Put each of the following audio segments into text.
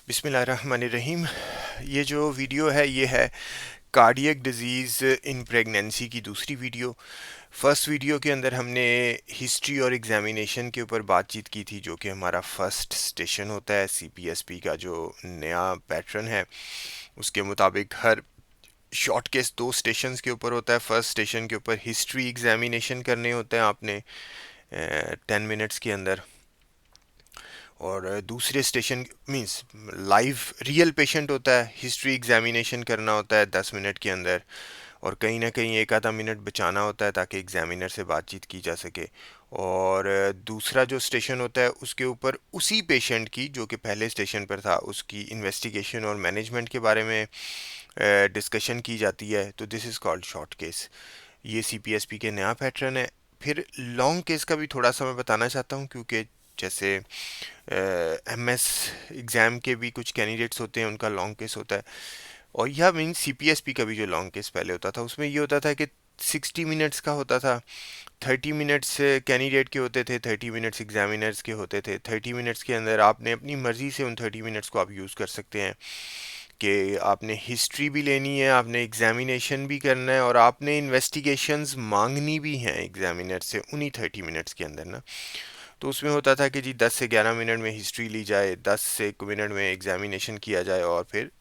बिस्मिल्लाहिर्रहमानिर्रहीम। ये जो वीडियो है ये है कार्डियक डिजीज़ इन प्रेगनेंसी की दूसरी वीडियो। फर्स्ट वीडियो के अंदर हमने हिस्ट्री और एग्जामिनेशन के ऊपर बातचीत की थी, जो कि हमारा फर्स्ट स्टेशन होता है सीपीएसपी का जो नया पैटर्न है। उसके मुताबिक हर शॉर्ट केस 2 स्टेशंस के ऊपर होता है। फर्स्ट स्टेशन के ऊपर हिस्ट्री एग्जामिनेशन करने होते हैं आपने 10 मिनट्स के अंदर, और दूसरे station means live real patient होता है, हिस्ट्री एग्जामिनेशन करना होता है 10 मिनट के अंदर, और कहीं ना कहीं एक आधा मिनट बचाना होता है ताकि एग्जामिनर से बातचीत की जा सके। और दूसरा जो स्टेशन होता है उसके ऊपर उसी पेशेंट की जो कि पहले स्टेशन पर था उसकी इन्वेस्टिगेशन और मैनेजमेंट के बारे में डिस्कशन की जाती है। तो this is called short case. ये सीपीएसपी के नया पैटर्न है। फिर लॉन्ग केस का भी थोड़ा सा मैं बताना चाहता हूँ, क्योंकि जैसे एमएस एग्ज़ाम के भी कुछ कैंडिडेट्स होते हैं, उनका लॉन्ग केस होता है। और यह मीन सीपीएसपी का भी जो लॉन्ग केस पहले होता था उसमें ये होता था कि 60 मिनट्स का होता था। 30 मिनट्स कैंडिडेट के होते थे, 30 मिनट्स एग्जामिनर्स के होते थे। 30 मिनट्स के अंदर आपने अपनी मर्ज़ी से उन 30 मिनट्स को आप यूज़ कर सकते हैं कि आपने हिस्ट्री भी लेनी है, आपने एग्जामिनेशन भी करना है, और आपने इन्वेस्टिगेशंस मांगनी भी हैं एग्जामिनर से उन्हीं 30 मिनट्स के अंदर ना। तो उसमें होता था कि जी 10 से 11 मिनट में हिस्ट्री ली जाए, 10 से 1 मिनट में एग्जामिनेशन किया जाए, और फिर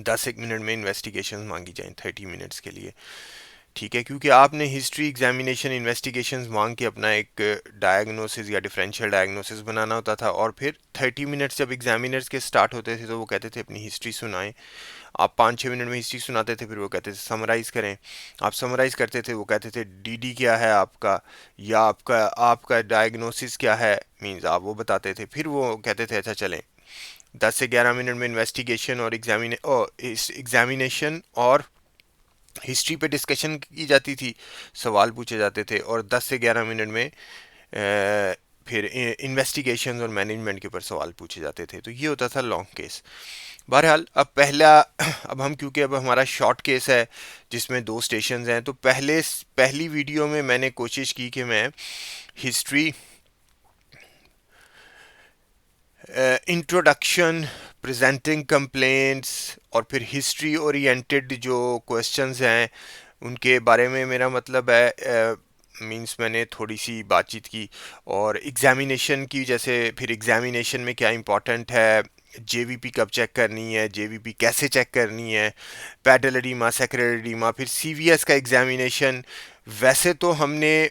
10 एक मिनट में इन्वेस्टिगेशन मांगी जाए 30 मिनट्स के लिए। ठीक है, क्योंकि आपने हिस्ट्री एग्जामिनेशन इन्वेस्टिगेशंस मांग के अपना एक डायग्नोसिस या डिफरेंशियल डायग्नोसिस बनाना होता था। और फिर 30 मिनट्स जब एग्जामिनर्स के स्टार्ट होते थे तो वो कहते थे अपनी हिस्ट्री सुनाएं। आप 5-6 मिनट में हिस्ट्री सुनाते थे, फिर वो कहते थे समराइज़ करें। आप समराइज़ करते थे, वो कहते थे डीडी क्या है आपका, या आपका आपका डायग्नोसिस क्या है, मींस आप वो बताते थे। फिर वो कहते थे अच्छा चलें 10 से 11 मिनट में इन्वेस्टिगेशन और एग्जामिनेशन और हिस्ट्री पे डिस्कशन की जाती थी, सवाल पूछे जाते थे, और 10 से 11 मिनट में फिर इन्वेस्टिगेशन और मैनेजमेंट के ऊपर सवाल पूछे जाते थे। तो ये होता था लॉन्ग केस। बहरहाल अब हम क्योंकि अब हमारा शॉर्ट केस है जिसमें 2 स्टेशंस हैं, तो पहली वीडियो में मैंने कोशिश की कि मैं हिस्ट्री, इंट्रोडक्शन, प्रेजेंटिंग कंप्लेंट्स, और फिर हिस्ट्री ओरिएंटेड जो क्वेश्चंस हैं उनके बारे में मेरा मतलब है मींस मैंने थोड़ी सी बातचीत की। और एग्जामिनेशन की, जैसे फिर एग्जामिनेशन में क्या इंपॉर्टेंट है, जेवीपी कब चेक करनी है, जेवीपी कैसे चेक करनी है, पैडल एडीमा, सैक्रल एडीमा, फिर सीवीएस का एग्जामिनेशन। वैसे तो हमने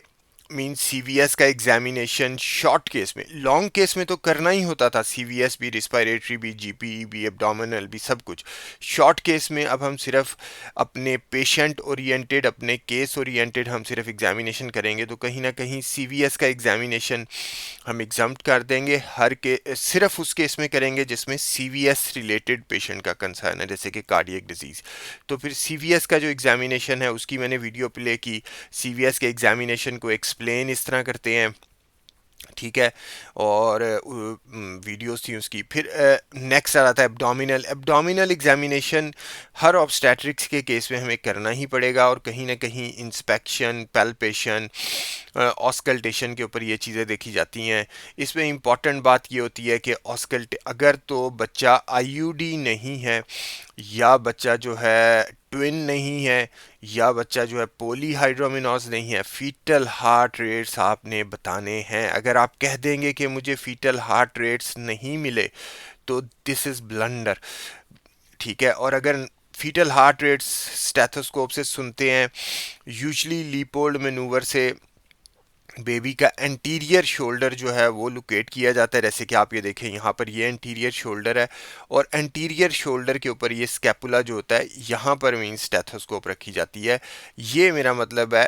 मीन सीवीएस का एग्जामिनेशन शॉर्ट केस में, लॉन्ग केस में तो करना ही होता था, सीवीएस भी, रिस्पायरेटरी भी, जीपीई भी, एब्डोमिनल भी, सब कुछ। शॉर्ट केस में अब हम सिर्फ अपने पेशेंट ओरिएंटेड, अपने केस ओरिएंटेड हम सिर्फ एग्जामिनेशन करेंगे, तो कहीं ना कहीं सीवीएस का एग्जामिनेशन हम एग्जाम्प्ट कर देंगे। हर के सिर्फ उस केस में करेंगे जिसमें सीवीएस रिलेटेड पेशेंट का कंसर्न है, जैसे कि कार्डियक डिजीज़। तो फिर सीवीएस का जो एग्जामिनेशन है उसकी मैंने वीडियो प्ले की। सीवीएस के एग्जामिनेशन को एक्सप्लेन इस तरह करते हैं, ठीक है। और वीडियोस थी उसकी। फिर नेक्स्ट आ रहा था एब्डोमिनल। एब्डोमिनल एग्जामिनेशन हर ऑब्स्टेट्रिक्स के केस में हमें करना ही पड़ेगा, और कहीं ना कहीं इंस्पेक्शन, पैल्पेशन, ऑस्कल्टेशन के ऊपर ये चीज़ें देखी जाती हैं। इसमें इम्पॉर्टेंट बात ये होती है कि अगर तो बच्चा आईयूडी नहीं है, या बच्चा जो है ट्विन नहीं है, या बच्चा जो है पोलीहाइड्रोमिनोज नहीं है, फीटल हार्ट रेट्स आपने बताने हैं। अगर आप कह देंगे कि मुझे फीटल हार्ट रेट्स नहीं मिले तो दिस इज़ ब्लंडर, ठीक है। और अगर फीटल हार्ट रेट्स स्टेथोस्कोप से सुनते हैं, यूजली लीपोल्ड मैनूवर से बेबी का एंटीरियर शोल्डर जो है वो लोकेट किया जाता है। जैसे कि आप ये देखें, यहाँ पर ये एंटीरियर शोल्डर है, और एंटीरियर शोल्डर के ऊपर ये स्कैपुला जो होता है, यहाँ पर मीन स्टेथोस्कोप रखी जाती है। ये मेरा मतलब है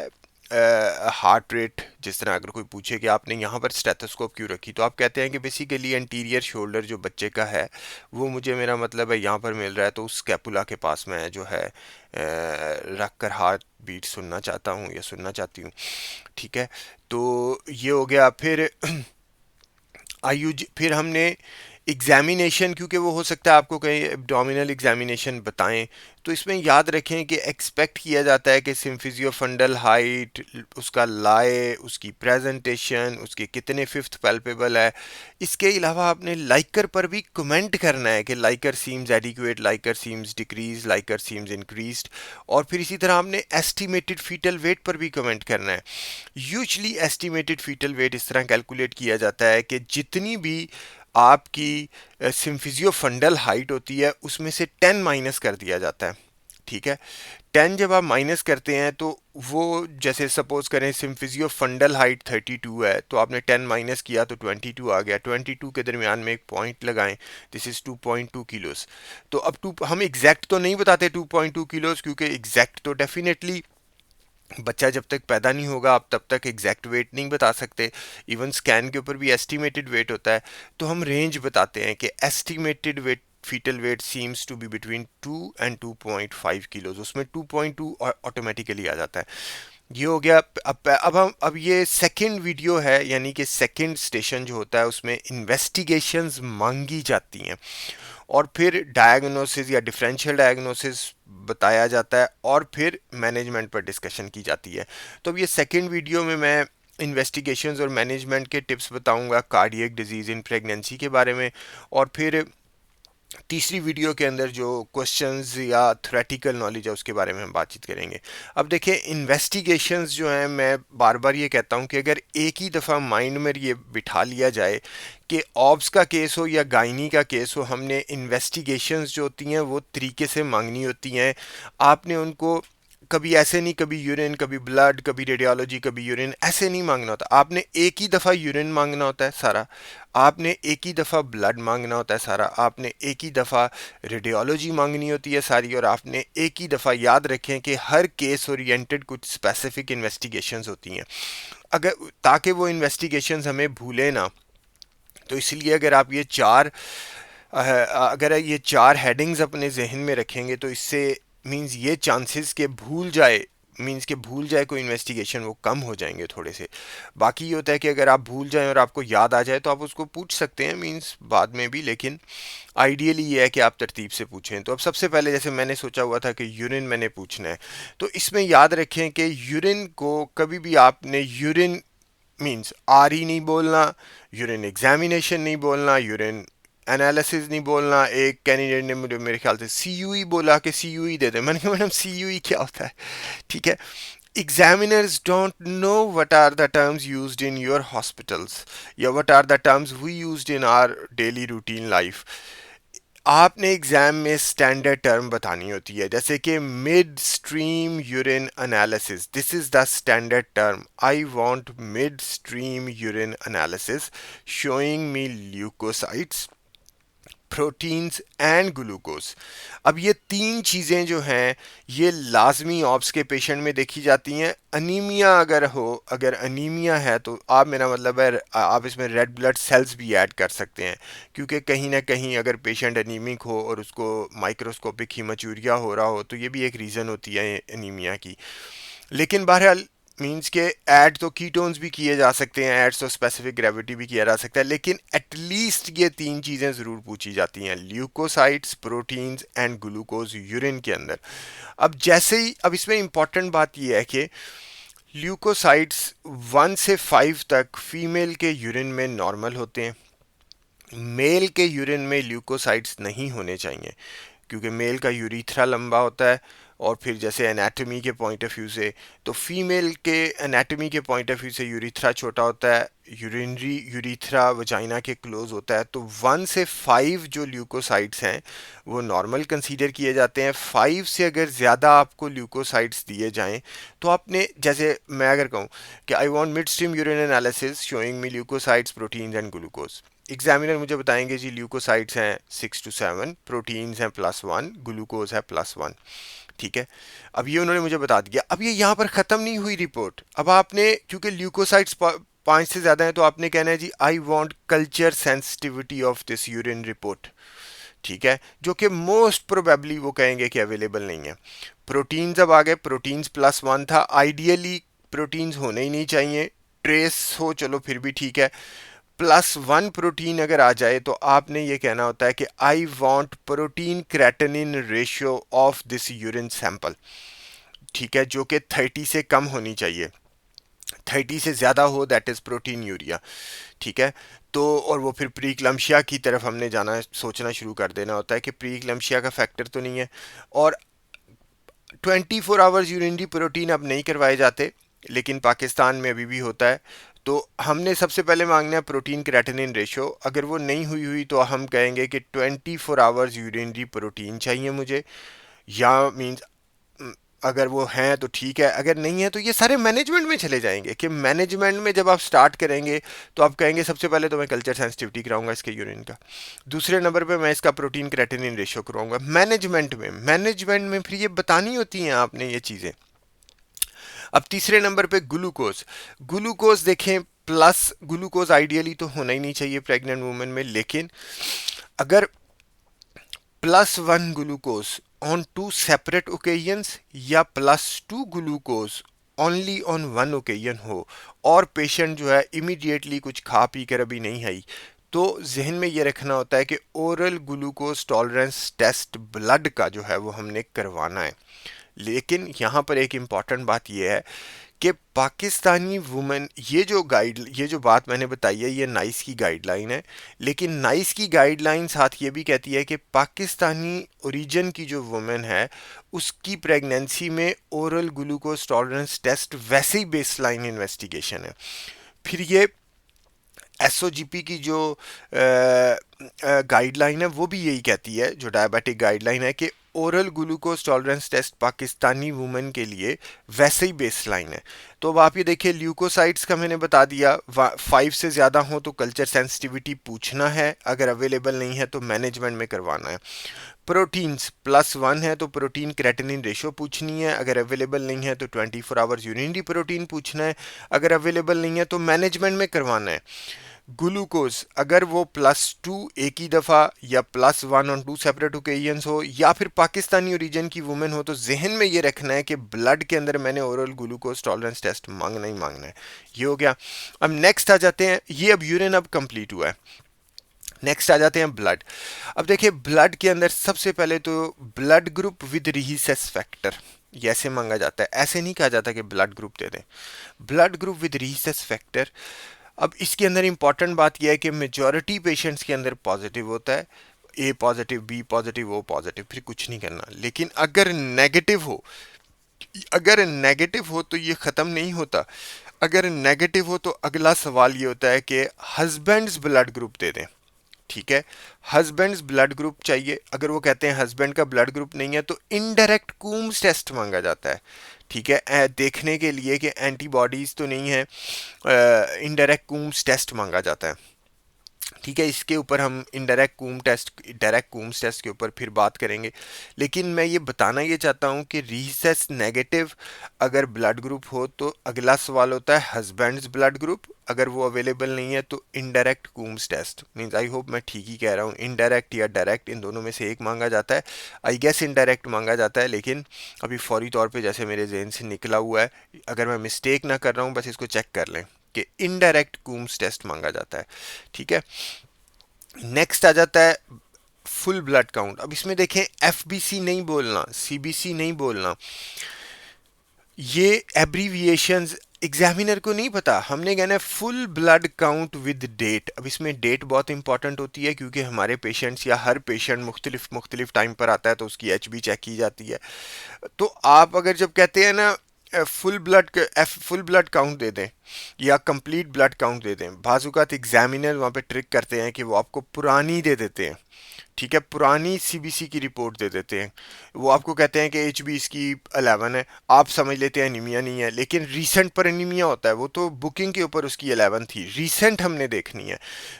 हार्ट रेट। जिस तरह अगर कोई पूछे कि आपने यहाँ पर स्टेथोस्कोप क्यों रखी, तो आप कहते हैं कि बेसिकली एंटीरियर शोल्डर जो बच्चे का है वो मुझे, मेरा मतलब है, यहाँ पर मिल रहा है, तो उस स्कैपुला के पास मैं जो है रख कर हार्ट बीट सुनना चाहता हूँ या सुनना चाहती हूँ, ठीक है। तो ये हो गया। फिर फिर हमने एग्जामिनेशन, क्योंकि वो हो सकता है आपको कहीं एब्डोमिनल एग्जामिनेशन बताएं, तो इसमें याद रखें कि एक्सपेक्ट किया जाता है कि सिम्फिजियोफंडल हाइट, उसका लाए, उसकी प्रेजेंटेशन, उसके कितने फिफ्थ पैल्पेबल है। इसके अलावा आपने लाइकर पर भी कमेंट करना है कि Likert seems adequate, Likert seems decrease, Likert seems increased. और फिर इसी तरह आपने एस्टिमेटेड फीटल वेट पर भी कमेंट करना है। यूजली एस्टिमेटेड फीटल वेट इस तरह कैलकुलेट किया जाता है कि जितनी भी आपकी सिम्फिजियो फंडल हाइट होती है उसमें से 10 माइनस कर दिया जाता है। ठीक है, 10 जब आप माइनस करते हैं तो वो, जैसे सपोज करें सिम्फिजियो फंडल हाइट 32 है, तो आपने 10 माइनस किया तो 22 आ गया। 22 के दरमियान में एक पॉइंट लगाएं, दिस इज़ 2.2 किलोस। तो अब हम एग्जैक्ट तो नहीं बताते 2.2 किलोस, क्योंकि एग्जैक्ट तो डेफिनेटली बच्चा जब तक पैदा नहीं होगा आप तब तक एग्जैक्ट वेट नहीं बता सकते। इवन स्कैन के ऊपर भी एस्टिमेटेड वेट होता है। तो हम रेंज बताते हैं कि estimated weight, foetal weight seems to be between 2 and 2.5 kilos. उसमें 2.2 ऑटोमेटिकली आ जाता है। ये हो गया। अब ये सेकंड वीडियो है, यानी कि सेकंड स्टेशन जो होता है उसमें इन्वेस्टिगेशंस मांगी जाती हैं और फिर डायग्नोसिस या डिफरेंशियल डायग्नोसिस बताया जाता है और फिर मैनेजमेंट पर डिस्कशन की जाती है। तो अब ये सेकंड वीडियो में मैं इन्वेस्टिगेशंस और मैनेजमेंट के टिप्स बताऊंगा कार्डियक डिजीज़ इन प्रेगनेंसी के बारे में। और फिर तीसरी वीडियो के अंदर जो क्वेश्चंस या थ्योरेटिकल नॉलेज है उसके बारे में हम बातचीत करेंगे। अब देखिए, इन्वेस्टिगेशंस जो हैं, मैं बार बार ये कहता हूँ कि अगर एक ही दफ़ा माइंड में ये बिठा लिया जाए कि ऑब्स का केस हो या गायनी का केस हो, हमने इन्वेस्टिगेशंस जो होती हैं वो तरीके से मांगनी होती हैं। आपने उनको कभी ऐसे नहीं, कभी यूरिन, कभी ब्लड, कभी रेडियोलॉजी, कभी यूरिन, ऐसे नहीं मांगना होता। आपने एक ही दफ़ा यूरिन मांगना होता है सारा, आपने एक ही दफ़ा ब्लड मांगना होता है सारा, आपने एक ही दफ़ा रेडियोलॉजी मांगनी होती है सारी, और आपने एक ही दफ़ा, याद रखें कि हर केस ओरिएंटेड कुछ स्पेसिफिक इन्वेस्टिगेशंस होती हैं, अगर ताकि वो इन्वेस्टिगेशंस हमें भूले ना। तो इसलिए अगर ये चार हेडिंग्स अपने जहन में रखेंगे तो इससे मींस ये चांसेस के भूल जाए कोई इन्वेस्टिगेशन, वो कम हो जाएंगे थोड़े से। बाकी ये होता है कि अगर आप भूल जाएं और आपको याद आ जाए तो आप उसको पूछ सकते हैं मींस बाद में भी, लेकिन आइडियली ये है कि आप तरतीब से पूछें। तो अब सबसे पहले, जैसे मैंने सोचा हुआ था कि यूरिन मैंने पूछना है, तो इसमें याद रखें कि यूरिन को कभी भी आपने यूरिन मींस आर ही नहीं बोलना, यूरिन एग्जामिनेशन नहीं बोलना, यूरिन एनालिसिस नहीं बोलना। एक कैंडिडेट ने मुझे मेरे ख्याल से सी यू ई बोला कि सी यू ई दे दे। मैंने कहा मैडम सी यू ई क्या होता है? ठीक है, examiners don't know what are the terms used in your hospitals या what are the terms we used in our daily routine life। आपने एग्जाम में स्टैंडर्ड टर्म बतानी होती है, जैसे कि mid stream urine analysis, this is the standard term. I want mid stream urine analysis showing me leucocytes, proteins and glucose. अब ये तीन चीज़ें जो हैं ये लाजमी ऑब्स के पेशेंट में देखी जाती हैं। अनीमिया अगर अनीमिया है तो आप, मेरा मतलब है, आप इसमें रेड ब्लड सेल्स भी ऐड कर सकते हैं, क्योंकि कहीं ना कहीं अगर पेशेंट अनीमिक हो और उसको माइक्रोस्कोपिक हीमाचूरिया हो रहा हो तो ये भी एक रीज़न होती है अनीमिया की। लेकिन बहरहाल मींस के ऐड तो कीटोन्स भी किए जा सकते हैं, ऐड्स तो स्पेसिफिक ग्रेविटी भी किया जा सकता है, लेकिन एटलीस्ट ये तीन चीज़ें ज़रूर पूछी जाती हैं, leucocytes, proteins and glucose urine के अंदर। अब इसमें इंपॉर्टेंट बात यह है कि ल्यूकोसाइट्स 1 से 5 तक फीमेल के यूरिन में नॉर्मल होते हैं। मेल के यूरिन में ल्यूकोसाइट्स नहीं होने चाहिए, क्योंकि मेल का यूरीथ्रा लंबा होता है, और फिर जैसे एनाटॉमी के पॉइंट ऑफ व्यू से, तो फीमेल के एनाटॉमी के पॉइंट ऑफ व्यू से यूरीथ्रा छोटा होता है, यूरिनरी यूरीथ्रा वजाइना के क्लोज होता है। तो 1 से 5 जो ल्यूकोसाइट्स हैं वो नॉर्मल कंसीडर किए जाते हैं। 5 से अगर ज़्यादा आपको ल्यूकोसाइट्स दिए जाएं तो आपने, जैसे मैं अगर कहूँ कि I want mid stream urine analysis showing me leucocytes, proteins and glucose, examiner मुझे बताएंगे जी ल्यूकोसाइट्स हैं 6 to 7, प्रोटीन्स हैं +1, ग्लूकोज है +1। ठीक है, अब ये उन्होंने मुझे बता दिया। अब ये यहाँ पर ख़त्म नहीं हुई रिपोर्ट। अब आपने, क्योंकि ल्यूकोसाइट्स 5 से ज़्यादा है, तो आपने कहना है जी I want culture sensitivity of this urine report. ठीक है, जो कि मोस्ट प्रोबेबली वो कहेंगे कि अवेलेबल नहीं है। प्रोटीन्स अब आ गए, प्रोटीन्स +1 था, आइडियली प्रोटीन्स होने ही नहीं चाहिए, ट्रेस हो चलो फिर भी ठीक है। +1 प्रोटीन अगर आ जाए तो आपने ये कहना होता है कि I want protein creatinine ratio of this urine sample, ठीक है, जो कि 30 से कम होनी चाहिए। 30 से ज़्यादा हो दैट इज़ प्रोटीन यूरिया, ठीक है। तो और वो फिर प्री क्लम्शिया की तरफ हमने जाना सोचना शुरू कर देना होता है कि प्री क्लम्शिया का फैक्टर तो नहीं है। और 24 आवर्स यूरिनरी प्रोटीन अब नहीं करवाए जाते, लेकिन पाकिस्तान में अभी भी होता है। तो हमने सबसे पहले मांगना है प्रोटीन क्रेटिनिन रेशो। अगर वो नहीं हुई तो हम कहेंगे कि 24 आवर्स यूरिनरी प्रोटीन चाहिए मुझे, या मींस अगर वो हैं तो ठीक है, अगर नहीं है तो ये सारे मैनेजमेंट में चले जाएंगे कि मैनेजमेंट में जब आप स्टार्ट करेंगे तो आप कहेंगे सबसे पहले तो मैं कल्चर सेंसिटिविटी कराऊंगा इसके यूरिन का, दूसरे नंबर पे मैं इसका प्रोटीन क्रेटिनिन रेशियो कराऊंगा मैनेजमेंट में फिर ये बतानी होती हैं आपने ये चीज़ें। अब तीसरे नंबर पे ग्लूकोज। ग्लूकोज देखें, प्लस ग्लूकोज आइडियली तो होना ही नहीं चाहिए प्रेग्नेंट वुमेन में, लेकिन अगर +1 ग्लूकोज ऑन 2 सेपरेट ओकेजन्स या +2 ग्लूकोज ओनली ऑन 1 ओकेजन हो, और पेशेंट जो है इमीडिएटली कुछ खा पी कर अभी नहीं आई, तो जहन में ये रखना होता है कि oral glucose tolerance test blood का जो है वो हमने करवाना है। लेकिन यहाँ पर एक इम्पॉर्टेंट बात यह है कि पाकिस्तानी वुमेन, ये जो बात मैंने बताई है ये नाइस की गाइडलाइन है, लेकिन नाइस की गाइडलाइन साथ ये भी कहती है कि पाकिस्तानी ओरिजिन की जो वुमेन है उसकी प्रेगनेंसी में ओरल ग्लूकोज टॉलरेंस टेस्ट वैसे ही बेसलाइन इन्वेस्टिगेशन है। फिर ये एसओजीपी की जो गाइडलाइन है वो भी यही कहती है, जो डायबिटिक गाइडलाइन है, कि oral glucose tolerance test Pakistani women के लिए वैसे ही बेसलाइन है। तो अब आप ये देखिए, ल्यूकोसाइट्स का मैंने बता दिया, 5 से ज़्यादा हो तो कल्चर सेंसिटिविटी पूछना है, अगर अवेलेबल नहीं है तो मैनेजमेंट में करवाना है। प्रोटीन्स +1 है तो प्रोटीन क्रेटिनिन रेशो पूछनी है, अगर अवेलेबल नहीं है तो 24 आवर्स यूरिनरी प्रोटीन पूछना है, अगर अवेलेबल नहीं है तो मैनेजमेंट में करवाना है। ग्लूकोज अगर वो +2 एक ही दफ़ा या +1 ऑन 2 सेपरेट ओकेजन्स हो, या फिर पाकिस्तानी ओरिजिन की वुमेन हो, तो जहन में ये रखना है कि ब्लड के अंदर मैंने ओरल ग्लूकोज टॉलरेंस टेस्ट मांगना ही मांगना है। ये हो गया। अब नेक्स्ट आ जाते हैं, ये अब यूरिन अब कंप्लीट हुआ है, नेक्स्ट आ जाते हैं ब्लड। अब देखिए ब्लड के अंदर सबसे पहले तो blood group with recess factor, ये ऐसे मांगा जाता है, ऐसे नहीं कहा जाता कि ब्लड ग्रुप दे दें, blood group with recess factor. अब इसके अंदर इंपॉर्टेंट बात यह है कि मेजॉरिटी पेशेंट्स के अंदर पॉजिटिव होता है, A positive, B positive, O positive, फिर कुछ नहीं करना। लेकिन अगर नेगेटिव हो तो ये ख़त्म नहीं होता। अगर नेगेटिव हो तो अगला सवाल ये होता है कि हस्बैंड्स ब्लड ग्रुप दे दें, ठीक है, हस्बैंड्स ब्लड ग्रुप चाहिए। अगर वो कहते हैं हस्बैंड का ब्लड ग्रुप नहीं है तो इनडायरेक्ट कूम्स टेस्ट मांगा जाता है, ठीक है, देखने के लिए कि एंटीबॉडीज़ तो नहीं है, इनडायरेक्ट कूम्स टेस्ट मांगा जाता है, ठीक है। इसके ऊपर हम डायरेक्ट कूम्स टेस्ट के ऊपर फिर बात करेंगे। लेकिन मैं ये बताना ये चाहता हूँ कि रीसेस नेगेटिव अगर ब्लड ग्रुप हो तो अगला सवाल होता है हस्बैंड्स ब्लड ग्रुप, अगर वो अवेलेबल नहीं है तो indirect Coombs test. Means I hope मैं ठीक ही कह रहा हूँ, इनडायरेक्ट या डायरेक्ट इन दोनों में से एक मांगा जाता है। आई गेस इनडायरेक्ट मांगा जाता है, लेकिन अभी फौरी तौर पे जैसे मेरे जहन से निकला हुआ है, अगर मैं मिस्टेक ना कर रहा हूँ बस इसको चेक कर लें कि इनडायरेक्ट कूम्स टेस्ट मांगा जाता है, ठीक है। नेक्स्ट आ जाता है फुल ब्लड काउंट। अब इसमें देखें एफबीसी नहीं बोलना, सीबीसी नहीं बोलना, ये एब्रीविएशंस एग्जामिनर को नहीं पता, हमने कहना है full blood count with date. अब इसमें डेट बहुत इंपॉर्टेंट होती है क्योंकि हमारे पेशेंट्स या हर पेशेंट मुख्तलिफ टाइम पर आता है तो उसकी एचबी चेक की जाती है। तो आप अगर जब कहते हैं ना फुल ब्लड काउंट दे दें या कंप्लीट ब्लड काउंट दे दें, बाज़ एग्जामिनर वहाँ पे ट्रिक करते हैं कि वो आपको पुरानी दे देते हैं, ठीक है, पुरानी सीबीसी की रिपोर्ट दे देते हैं। वो आपको कहते हैं कि एचबी इसकी 11 है, आप समझ लेते हैं एनीमिया नहीं है, लेकिन रीसेंट पर एनीमिया होता है, वो तो बुकिंग के ऊपर उसकी 11 थी, रीसेंट हमने देखनी है।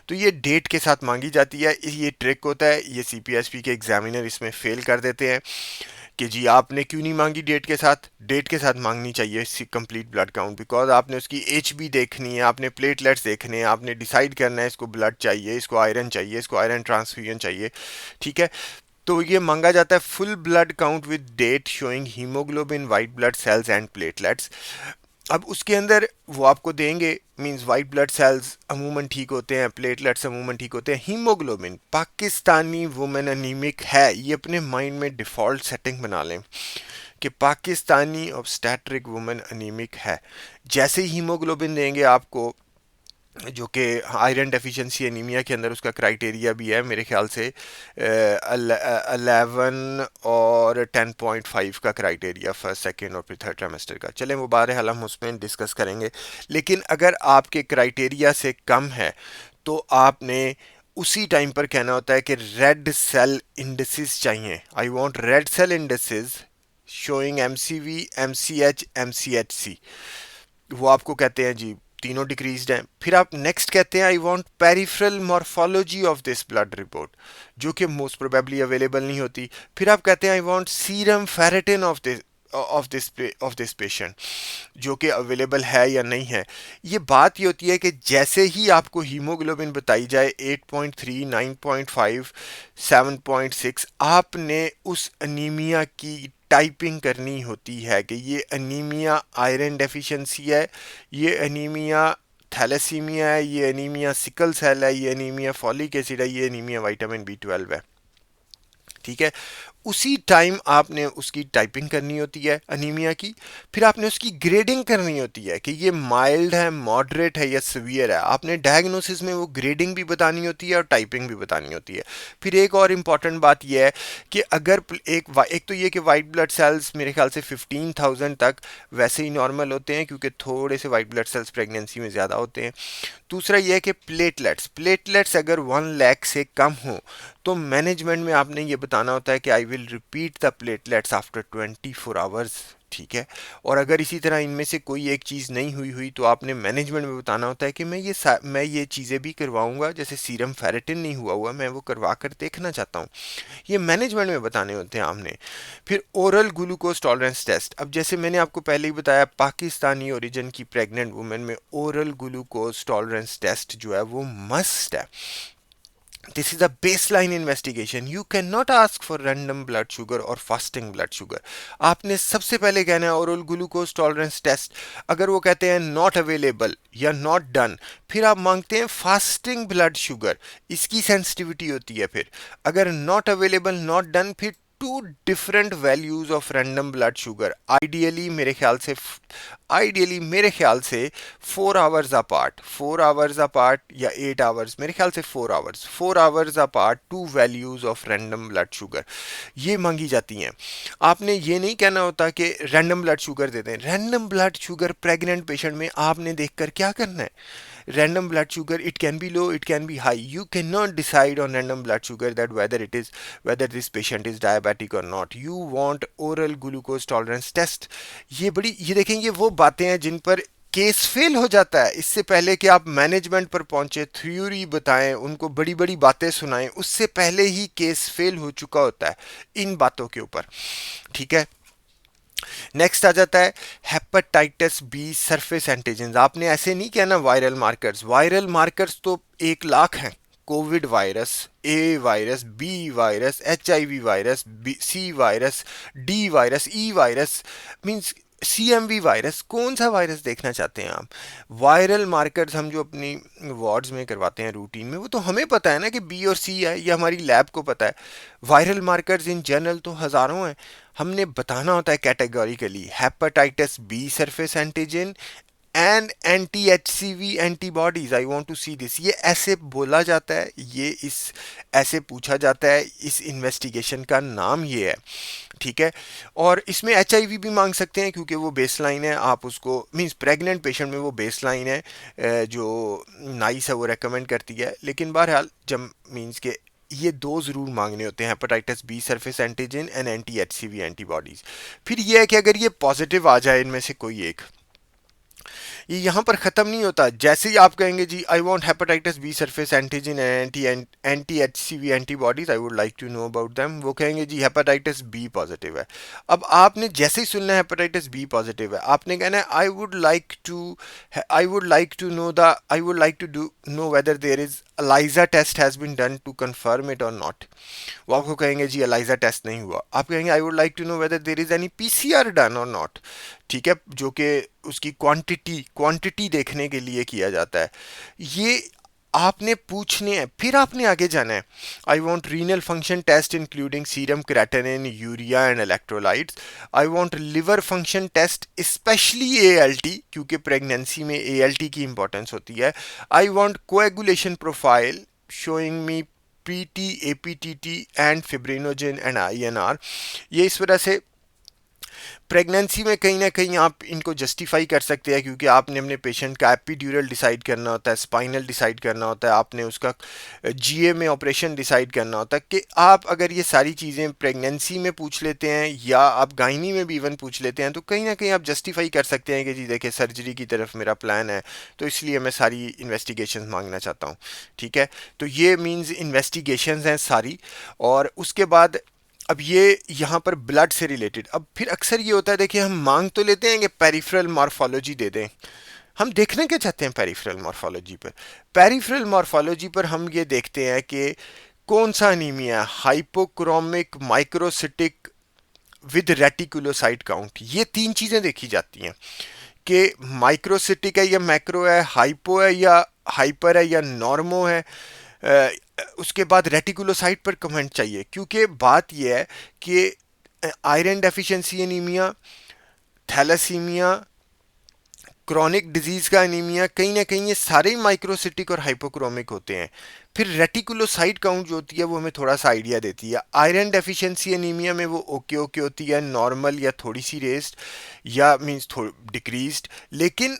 तो ये डेट के साथ मांगी जाती है, ये ट्रिक होता है, ये सीपीएसपी के एग्जामिनर इसमें फेल कर देते हैं कि जी आपने क्यों नहीं मांगी डेट के साथ मांगनी चाहिए कंप्लीट ब्लड काउंट, बिकॉज आपने उसकी एचबी देखनी है, आपने प्लेटलेट्स देखने हैं, आपने डिसाइड करना है इसको ब्लड चाहिए, इसको आयरन ट्रांसफ्यूजन चाहिए, ठीक है। तो ये मांगा जाता है full blood count with date showing haemoglobin, white blood cells and platelets. अब उसके अंदर वो आपको देंगे, मींस वाइट ब्लड सेल्स अमूमन ठीक होते हैं, प्लेटलेट्स अमूमन ठीक होते हैं। हीमोग्लोबिन, पाकिस्तानी वुमेन अनीमिक है, ये अपने माइंड में डिफ़ॉल्ट सेटिंग बना लें कि पाकिस्तानी ऑब्स्टेट्रिक वुमेन अनीमिक है। जैसे ही हीमोग्लोबिन देंगे आपको, जो कि आयरन डेफिशिएंसी एनीमिया के अंदर उसका क्राइटेरिया भी है मेरे ख्याल से 11 और 10.5 का क्राइटेरिया, फर्स्ट सेकंड और फिर थर्ड ट्राइमेस्टर का। चलें वो बहरहाल हम उसमें डिस्कस करेंगे। लेकिन अगर आपके क्राइटेरिया से कम है तो आपने उसी टाइम पर कहना होता है कि रेड सेल इंडिसेस चाहिए, I want red cell indices showing MCV, MCH, MCHC. वो आपको कहते हैं जी तीनों डिक्रीज्ड हैं। फिर आप नेक्स्ट कहते हैं I want peripheral morphology of this blood report, जो कि मोस्ट प्रोबेबली अवेलेबल नहीं होती। फिर आप कहते हैं I want serum ferritin of this patient, जो कि अवेलेबल है या नहीं है। ये बात ये होती है कि जैसे ही आपको हीमोग्लोबिन बताई जाए 8.3, 9.5, 7.6, आपने उस अनीमिया की टाइपिंग करनी होती है कि ये अनीमिया आयरन डेफिशिएंसी है, ये अनीमिया थैलेसीमिया है, ये अनीमिया सिकल सेल है, ये अनीमिया फॉलिक एसिड है, ये अनीमिया विटामिन B12 है। ठीक है, उसी टाइम आपने उसकी टाइपिंग करनी होती है अनीमिया की। फिर आपने उसकी ग्रेडिंग करनी होती है कि ये माइल्ड है, मॉडरेट है या सीवियर है। आपने डायग्नोसिस में वो ग्रेडिंग भी बतानी होती है और टाइपिंग भी बतानी होती है। फिर एक और इम्पॉर्टेंट बात यह है कि अगर एक तो ये कि वाइट ब्लड सेल्स मेरे ख्याल से 15,000 तक वैसे ही नॉर्मल होते हैं, क्योंकि थोड़े से वाइट ब्लड सेल्स प्रेगनेंसी में ज़्यादा होते हैं। दूसरा यह है कि प्लेटलेट्स अगर 1 लाख से कम हो तो मैनेजमेंट में आपने ये बताना होता है कि I will repeat the platelets after 24 hours. ठीक है, और अगर इसी तरह इनमें से कोई एक चीज़ नहीं हुई तो आपने मैनेजमेंट में बताना होता है कि मैं ये चीज़ें भी करवाऊंगा, जैसे सीरम फेरेटिन नहीं हुआ मैं वो करवा कर देखना चाहता हूँ। ये मैनेजमेंट में बताने होते हैं आपने। फिर ओरल ग्लूकोज टॉलरेंस टेस्ट, अब जैसे मैंने आपको पहले ही बताया पाकिस्तानी ओरिजिन की प्रेग्नेंट वुमेन में ओरल ग्लूकोज टॉलरेंस टेस्ट जो है वो मस्ट है। This is a baseline investigation. You cannot ask for random blood sugar or fasting blood sugar. आपने सबसे पहले कहना है ओरल ग्लूकोज टॉलरेंस टेस्ट। अगर वो कहते हैं नॉट अवेलेबल या नॉट डन, फिर आप मांगते हैं फास्टिंग ब्लड शुगर, इसकी सेंसिटिविटी होती है। फिर अगर नॉट अवेलेबल, नॉट डन, फिर two different values of random blood sugar, ideally मेरे ख्याल से 4 आवर्स अपार्ट या 8 आवर्स, मेरे ख्याल से 4 hours apart, to values of random blood sugar ये मांगी जाती हैं। आपने ये नहीं कहना होता कि रैंडम ब्लड शुगर देते हैं। Random blood sugar pregnant patient में आपने देखकर क्या करना है? random blood sugar, it can be low, it can be high. You cannot decide on random blood sugar that whether this patient is diabetic or not. You want oral glucose tolerance test. ये देखें, ये वो बातें हैं जिन पर case fail हो जाता है। इससे पहले कि आप मैनेजमेंट पर पहुंचे, थ्योरी बताएं, उनको बड़ी बड़ी बातें सुनाएं, उससे पहले ही केस फेल हो चुका होता है इन बातों के ऊपर। ठीक है, नेक्स्ट आ जाता है हेपेटाइटिस बी सरफेस एंटीजन। आपने ऐसे नहीं कहना वायरल मार्कर्स तो 1 लाख हैं। Covid virus, A virus, B virus, HIV virus, C virus, D virus, E virus, means CMV virus. कौन सा वायरस देखना चाहते हैं आप? वायरल मार्कर्स हम जो अपनी वार्ड्स में करवाते हैं रूटीन में, वो तो हमें पता है ना कि बी और सी है, ये हमारी लैब को पता है। वायरल मार्कर्स इन जनरल तो हज़ारों हैं, हमने बताना होता है categorically hepatitis B surface antigen and anti-HCV antibodies, I want to see this. ये ऐसे बोला जाता है, ऐसे पूछा जाता है, इस इन्वेस्टिगेशन का नाम ये है। ठीक है, और इसमें HIV भी मांग सकते हैं क्योंकि वो बेस लाइन है, आप उसको मींस प्रेग्नेंट पेशेंट में वो बेस लाइन है जो नाइस है, वो रेकमेंड करती है। लेकिन बहरहाल जब मींस के ये दो ज़रूर मांगने होते हैं, hepatitis B surface antigen and anti-HCV antibodies. फिर ये है कि अगर ये पॉजिटिव आ जाए इनमें से कोई एक, ये यहाँ पर ख़त्म नहीं होता। जैसे ही आप कहेंगे जी I want hepatitis B surface antigen anti HCV antibodies, I would like to know about them, वो कहेंगे जी हेपेटाइटिस बी पॉजिटिव है। अब आपने जैसे ही सुनना है हेपेटाइटिस बी पॉजिटिव है, आपने कहना है I would like to know whether there is ELISA test has been done to confirm it और नॉट। वो आपको कहेंगे जी ELISA टेस्ट नहीं हुआ, आप कहेंगे I would like to know whether there is any PCR done और नॉट। ठीक है, जो कि उसकी क्वांटिटी देखने के लिए किया जाता है। ये आपने पूछने हैं, फिर आपने आगे जाना है। I want renal function test including serum creatinine urea and electrolytes. I want liver function test specially ALT, क्योंकि प्रेगनेंसी में ALT की इंपॉर्टेंस होती है। I want coagulation profile showing me PT, APTT and fibrinogen and INR। ये इस वजह से pregnancy में कहीं ना कहीं आप इनको जस्टिफाई कर सकते हैं, क्योंकि आपने अपने पेशेंट का एपिड्यूरल डिसाइड करना होता है, स्पाइनल डिसाइड करना होता है, आपने उसका GA में ऑपरेशन डिसाइड करना होता है। कि आप अगर ये सारी चीज़ें प्रेगनेंसी में पूछ लेते हैं या आप गायनी में भी इवन पूछ लेते हैं, तो कहीं ना कहीं आप जस्टिफाई कर सकते हैं कि जी देखिए सर्जरी की तरफ मेरा प्लान है, तो इसलिए मैं सारी इन्वेस्टिगेशन मांगना चाहता हूँ। ठीक है, तो ये मीन्स इन्वेस्टिगेशन हैं सारी। और उसके बाद अब ये यहाँ पर ब्लड से रिलेटेड, अब फिर अक्सर ये होता है, देखिए हम मांग तो लेते हैं कि पेरिफेरल मॉर्फोलॉजी दे दें। हम देखना क्या चाहते हैं पेरिफेरल मॉर्फोलॉजी पर? पेरिफेरल मॉर्फोलॉजी पर हम ये देखते हैं कि कौन सा अनीमिया है, hypochromic, microcytic with reticulocyte count. ये तीन चीज़ें देखी जाती हैं कि माइक्रोसिटिक है या मैक्रो है, हाइपो है या हाइपर है या नॉर्मो है। उसके बाद रेटिकुलोसाइट पर कमेंट चाहिए, क्योंकि बात यह है कि iron deficiency anaemia, thalassaemia, chronic disease का एनीमिया, कहीं ना कहीं ये सारे माइक्रोसिटिक और हाइपोक्रोमिक होते हैं। फिर रेटिकुलोसाइट काउंट जो होती है वो हमें थोड़ा सा आइडिया देती है। आयरन डेफिशिएंसी एनीमिया में वो ओके ओके होती है, नॉर्मल या थोड़ी सी रेस्ड या मींस डिक्रीज्ड। लेकिन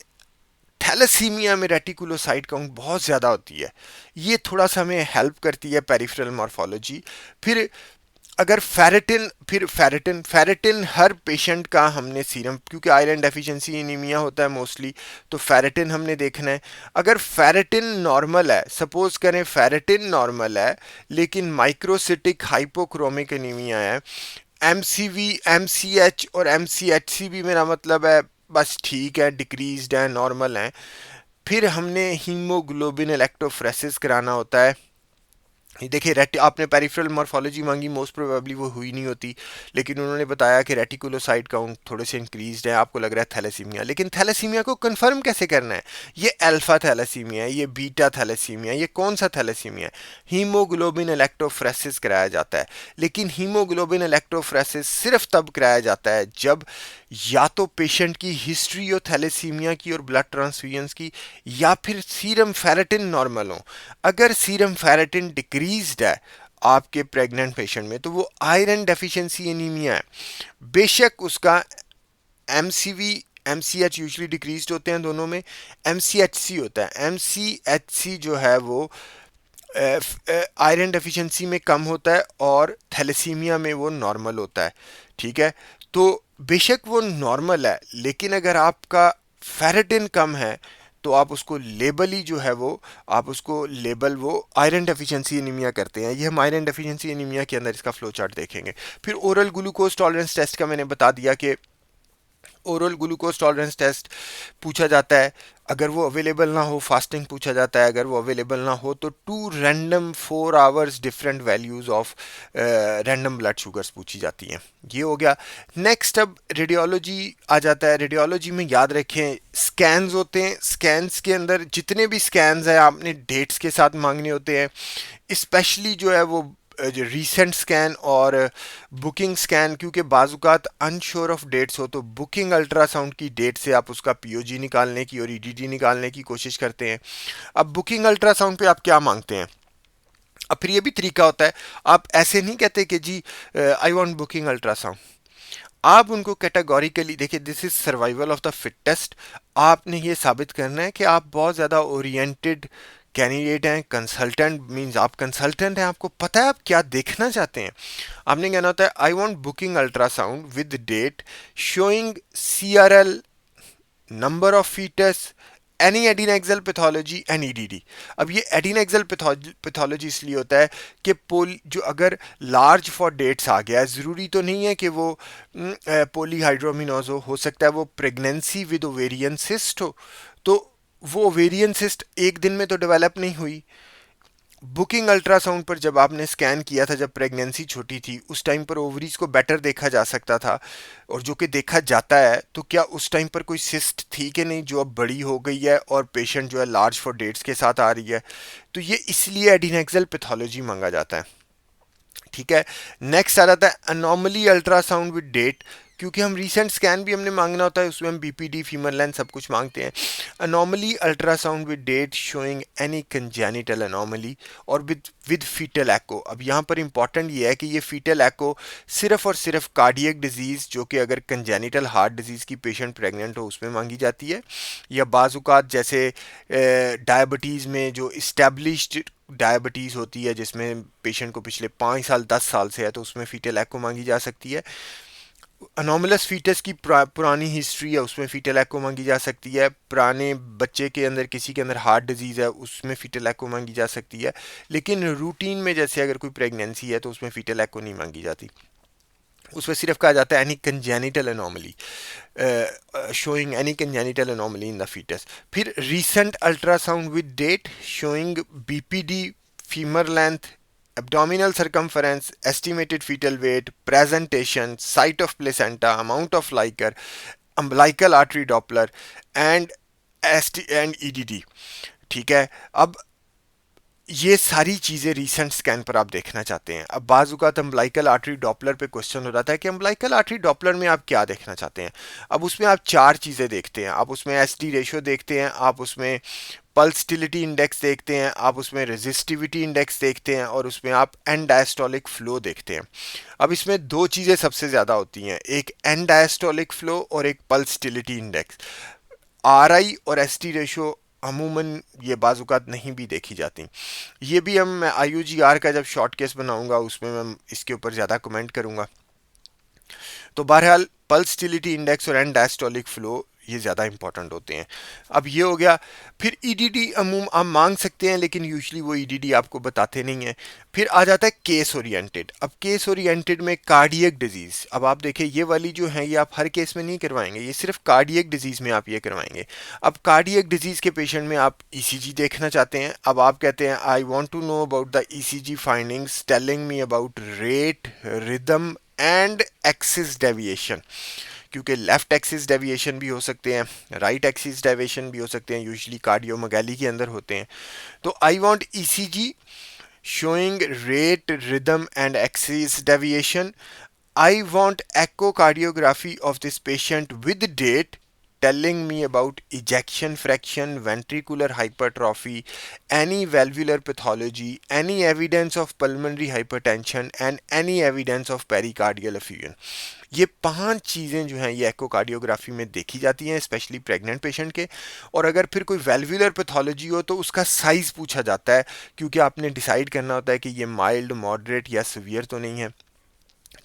थैलेसीमिया में रेटिकुलोसाइट काउंट बहुत ज़्यादा होती है। ये थोड़ा सा हमें हेल्प करती है पेरिफेरल मॉर्फोलॉजी। फिर अगर फेरेटिन हर पेशेंट का हमने सीरम, क्योंकि आयरन डेफिशिएंसी एनीमिया होता है मोस्टली, तो फेरेटिन हमने देखना है। अगर फेरेटिन नॉर्मल है, सपोज करें फेरेटिन नॉर्मल है लेकिन माइक्रोसिटिक हाइपोक्रोमिक एनीमिया है, MCV, MCH और MCHC भी मेरा मतलब है बस ठीक है, डिक्रीज्ड है, नॉर्मल है, फिर हमने हीमोग्लोबिन इलेक्ट्रोफ्रेसिस कराना होता है। देखिए आपने पेरिफेरल मॉर्फोलॉजी मांगी, मोस्ट प्रोबेबली वो हुई नहीं होती, लेकिन उन्होंने बताया कि रेटिकुलोसाइट काउंट थोड़े से इंक्रीज्ड है, आपको लग रहा है थैलेसीमिया। लेकिन थैलेसीमिया को कंफर्म कैसे करना है? ये अल्फा थैलेसीमिया है, ये बीटा थैलेसीमिया, ये कौन सा थैलेसीमिया है? हीमोग्लोबिन इलेक्ट्रोफ्रेसिस कराया जाता है। लेकिन हीमोग्लोबिन इलेक्ट्रोफ्रेसिस सिर्फ तब कराया जाता है जब या तो पेशेंट की हिस्ट्री हो थैलेसीमिया की और ब्लड ट्रांसफ्यूजन्स की, या फिर सीरम फेरेटिन नॉर्मल हो। अगर सीरम फेरेटिन डिक्रीज्ड है आपके प्रेग्नेंट पेशेंट में, तो वो आयरन डेफिशिएंसी एनीमिया है। बेशक उसका MCV, MCH यूजली डिक्रीज्ड होते हैं दोनों में, MCHC होता है। MCHC जो है वो आयरन डेफिशिएंसी में कम होता है और थैलेसीमिया में वो नॉर्मल होता है। ठीक है, तो बेशक वो नॉर्मल है, लेकिन अगर आपका फेरेटिन कम है तो आप उसको लेबल ही जो है वो, आप उसको लेबल वो आयरन डेफिशिएंसी एनीमिया करते हैं। ये हम आयरन डेफिशिएंसी एनीमिया के अंदर इसका फ्लो चार्ट देखेंगे। फिर ओरल ग्लूकोज टॉलरेंस टेस्ट का मैंने बता दिया कि ओरल ग्लूकोज टॉलरेंस टेस्ट पूछा जाता है, अगर वो अवेलेबल ना हो फास्टिंग पूछा जाता है, अगर वो अवेलेबल ना हो तो 2 random 4 hours different values of random blood sugars पूछी जाती हैं। ये हो गया। नेक्स्ट अब रेडियोलॉजी आ जाता है। रेडियोलॉजी में याद रखें स्कैन्स होते हैं, स्कैन्स के अंदर जितने भी स्कैन्स हैं आपने डेट्स के साथ मांगने होते हैं। स्पेशली जो है वो जो रीसेंट स्कैन और बुकिंग स्कैन, क्योंकि बाजुकात अनश्योर ऑफ डेट्स हो तो बुकिंग अल्ट्रासाउंड की डेट से आप उसका POG निकालने की और EDD निकालने की कोशिश करते हैं। अब बुकिंग अल्ट्रासाउंड पे आप क्या मांगते हैं? अब फिर ये भी तरीका होता है, आप ऐसे नहीं कहते कि जी आई वांट बुकिंग अल्ट्रासाउंड। आप उनको कैटेगोरिकली देखिए, this is survival of the fittest. आपने ये साबित करना है कि आप बहुत ज़्यादा ओरिएंटेड कैंडिडेट हैं। कंसल्टेंट मींस आप कंसल्टेंट हैं, आपको पता है आप क्या देखना चाहते हैं। आपने कहना होता है I want booking ultrasound with date showing CRL, number of foetus, any adnexal pathology and EDD। अब ये एडिनेक्सल पैथोलॉजी इसलिए होता है कि जो अगर लार्ज फॉर डेट्स आ गया है, ज़रूरी तो नहीं है कि वो पोलीहाइड्रोमिनोज हो सकता है वो प्रेगनेंसी विद ओवेरियन सिस्ट हो। तो वो ओवेरियन सिस्ट एक दिन में तो डेवलप नहीं हुई, बुकिंग अल्ट्रासाउंड पर जब आपने स्कैन किया था, जब प्रेगनेंसी छोटी थी, उस टाइम पर ओवरीज को बेटर देखा जा सकता था, और जो कि देखा जाता है, तो क्या उस टाइम पर कोई सिस्ट थी कि नहीं जो अब बड़ी हो गई है और पेशेंट जो है लार्ज फॉर डेट्स के साथ आ रही है? तो ये इसलिए एडिनेक्सल पैथोलॉजी मांगा जाता है। ठीक है। नेक्स्ट आ जाता है अनोमली अल्ट्रासाउंड विद डेट, क्योंकि हम रीसेंट स्कैन भी हमने मांगना होता है, उसमें हम बीपीडी, फीमर लेंथ सब कुछ मांगते हैं। Anomaly ultrasound with date showing any congenital anomaly और विद फीटल एको। अब यहाँ पर इंपॉर्टेंट ये है कि ये फीटल एको सिर्फ और सिर्फ कार्डियक डिजीज़, जो कि अगर कंजेनिटल हार्ट डिजीज़ की पेशेंट प्रेग्नेंट हो उसमें मांगी जाती है, या बाज़ुकात जैसे डायबिटीज़ में जो इस्टेब्लिश्ड डायबिटीज़ होती है जिसमें पेशेंट को पिछले 5 साल 10 साल से है, तो उसमें फीटल एको मांगी जा सकती है। अनोमलस फीटस की पुरानी हिस्ट्री है, उसमें फीटल एको मांगी जा सकती है। पुराने बच्चे के अंदर किसी के अंदर हार्ट डिजीज़ है, उसमें फीटल एको मांगी जा सकती है। लेकिन रूटीन में जैसे अगर कोई प्रेगनेंसी है तो उसमें फीटल एको नहीं मांगी जाती, उसमें सिर्फ कहा जाता है any congenital anomaly, showing any congenital anomaly in the fetus. फिर recent ultrasound with date showing BPD, femur length, abdominal circumference, estimated fetal weight, presentation, site of placenta, amount of liquor, umbilical artery Doppler and and EDD। ठीक है। अब ये सारी चीज़ें recent scan पर आप देखना चाहते हैं। अब बाज़ अम्बलाइकल आर्टरी डॉपलर पे क्वेश्चन हो जाता है कि अम्बलाइकल आर्टरी डॉपलर में आप क्या देखना चाहते हैं। अब उसमें आप चार चीज़ें देखते हैं। आप उसमें एसडी रेशो देखते हैं, आप उसमें पल्सटिलिटी इंडेक्स देखते हैं, आप उसमें रेजिस्टिविटी इंडेक्स देखते हैं, और उसमें आप एंड डायस्टोलिक फ्लो देखते हैं। अब इसमें दो चीज़ें सबसे ज़्यादा होती हैं, एक एंड डायस्टोलिक फ्लो और एक पल्सटिलिटी इंडेक्स। आर आई और एस टी रेशो अमूमन ये बाजुकात नहीं भी देखी जाती। ये भी हम आई यू जी आर का जब शॉर्ट केस बनाऊंगा उसमें मैं इसके ऊपर ज़्यादा कमेंट करूंगा। तो बहरहाल पल्सटिलिटी इंडेक्स और एंड डायस्टोलिक फ्लो ये ज़्यादा इंपॉर्टेंट होते हैं। अब ये हो गया। फिर ईडीडी अमूम आप मांग सकते हैं, लेकिन यूजुअली वो ईडीडी आपको बताते नहीं हैं। फिर आ जाता है केस ओरिएंटेड। अब केस ओरिएंटेड में कार्डियक डिजीज़, अब आप देखिए ये वाली जो है ये आप हर केस में नहीं करवाएंगे, ये सिर्फ कार्डियक डिजीज़ में आप ये करवाएंगे। अब कार्डियक डिजीज़ के पेशेंट में आप ईसीजी देखना चाहते हैं। अब आप कहते हैं I want to know about the ECG findings telling me about rate, rhythm and axis deviation, क्योंकि लेफ्ट एक्सिस डेविएशन भी हो सकते हैं, राइट एक्सिस डेविएशन भी हो सकते हैं, यूजुअली कार्डियोमेगाली के अंदर होते हैं। तो I want ECG showing rate, rhythm and axis deviation. I want echocardiography of this patient with date telling me about ejection fraction, ventricular hypertrophy, any valvular pathology, any evidence of pulmonary hypertension and any evidence of pericardial effusion। ये 5 चीज़ें जो हैं ये echocardiography में देखी जाती हैं, specially pregnant patient के। और अगर फिर कोई वेल्वुलर पैथोलॉजी हो तो उसका साइज़ पूछा जाता है, क्योंकि आपने डिसाइड करना होता है कि ये माइल्ड, मॉडरेट या सीवियर तो नहीं है।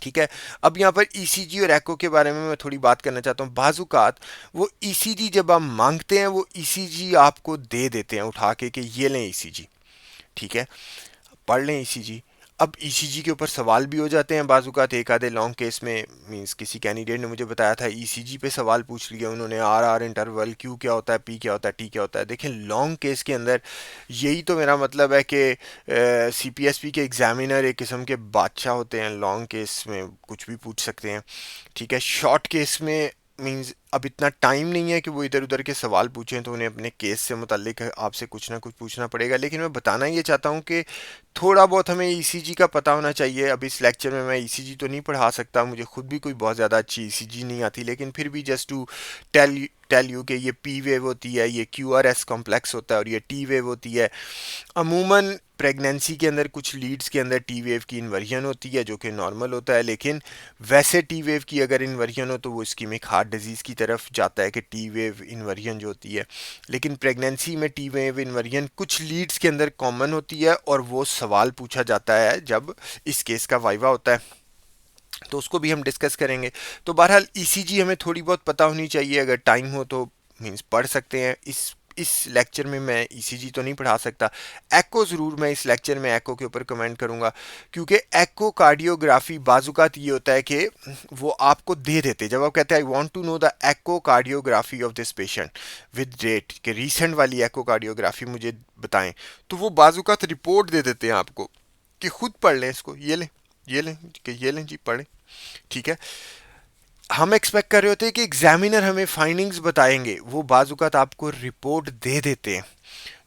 ठीक है। अब यहाँ पर ईसीजी और एको के बारे में मैं थोड़ी बात करना चाहता हूँ। बाजुकात वो ईसीजी जब आप मांगते हैं वो ईसीजी आपको दे देते हैं उठा के कि ये लें ईसीजी, ठीक है, पढ़ लें ईसीजी। अब ईसीजी के ऊपर सवाल भी हो जाते हैं बाजुकात, एक आधे लॉन्ग केस में, मींस किसी कैंडिडेट ने मुझे बताया था ईसीजी पे सवाल पूछ लिया उन्होंने, आर आर इंटरवल, क्यू क्या होता है, पी क्या होता है, टी क्या होता है। देखें लॉन्ग केस के अंदर यही तो मेरा मतलब है कि सीपीएसपी के एग्जामिनर एक किस्म के बादशाह होते हैं, लॉन्ग केस में कुछ भी पूछ सकते हैं। ठीक है। शॉर्ट केस में मींस अब इतना टाइम नहीं है कि वो इधर उधर के सवाल पूछें, तो उन्हें अपने केस से मुतालिक आपसे कुछ ना कुछ पूछना पड़ेगा। लेकिन मैं बताना ये चाहता हूँ कि थोड़ा बहुत हमें ईसीजी का पता होना चाहिए। अब इस लेक्चर में मैं ईसीजी तो नहीं पढ़ा सकता, मुझे खुद भी कोई बहुत ज़्यादा अच्छी ईसीजी नहीं आती, लेकिन फिर भी जस्ट टू टेल यू कि ये पी वेव होती है, ये क्यू आर एस कॉम्प्लेक्स होता है और ये टी वेव होती है। अमूमन प्रेगनेंसी के अंदर कुछ लीड्स के अंदर टी वेव की इन्वर्जन होती है जो कि नॉर्मल होता है, लेकिन वैसे टी वेव की अगर इन्वर्जन हो तो वो इस्कीमिक हार्ट डिजीज़ की तरफ जाता है कि टी वेव इन्वर्जन जो होती है। लेकिन प्रेगनेंसी में टी वेव इन्वर्जन कुछ लीड्स के अंदर कॉमन होती है और वो सवाल पूछा जाता है जब इस केस का वाइवा होता है, तो उसको भी हम डिस्कस करेंगे। तो बहरहाल ईसीजी हमें थोड़ी बहुत पता होनी चाहिए, अगर टाइम हो तो मींस पढ़ सकते हैं। इस लेक्चर में मैं ईसीजी तो नहीं पढ़ा सकता। एको ज़रूर मैं इस लेक्चर में एको के ऊपर कमेंट करूँगा, क्योंकि एको कार्डियोग्राफी बाजुकात ये होता है कि वो आपको दे देते, जब आप कहते हैं I want to know the echocardiography of this patient with date, कि रीसेंट वाली एको कार्डियोग्राफी मुझे बताएं, तो वो बाजुकात रिपोर्ट दे देते हैं आपको कि खुद पढ़ लें इसको, ये लें, ये लें, कि ये लें जी पढ़ें। ठीक है, हम एक्सपेक्ट कर रहे होते हैं कि एग्जामिनर हमें फाइंडिंग्स बताएंगे, वो बाजुकात आपको रिपोर्ट दे देते हैं।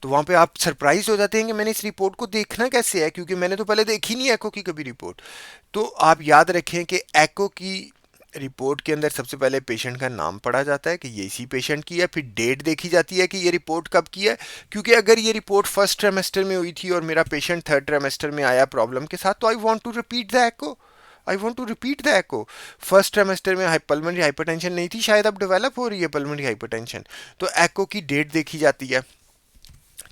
तो वहाँ पे आप सरप्राइज हो जाते हैं कि मैंने इस रिपोर्ट को देखना कैसे है, क्योंकि मैंने तो पहले देखी नहीं एको की कभी रिपोर्ट। तो आप याद रखें कि एको की रिपोर्ट के अंदर सबसे पहले पेशेंट का नाम पढ़ा जाता है कि ये इसी पेशेंट की है, फिर डेट देखी जाती है कि ये रिपोर्ट कब की है, क्योंकि अगर ये रिपोर्ट फर्स्ट ट्राइमेस्टर में हुई थी और मेरा पेशेंट थर्ड ट्राइमेस्टर में आया प्रॉब्लम के साथ, तो I want to repeat the echo, I want to repeat the echo. First trimester में पल्मोनरी हाइपरटेंशन नहीं थी शायद, अब डेवलप हो रही है पल्मोनरी हाइपरटेंशन, तो एको की डेट देखी जाती है।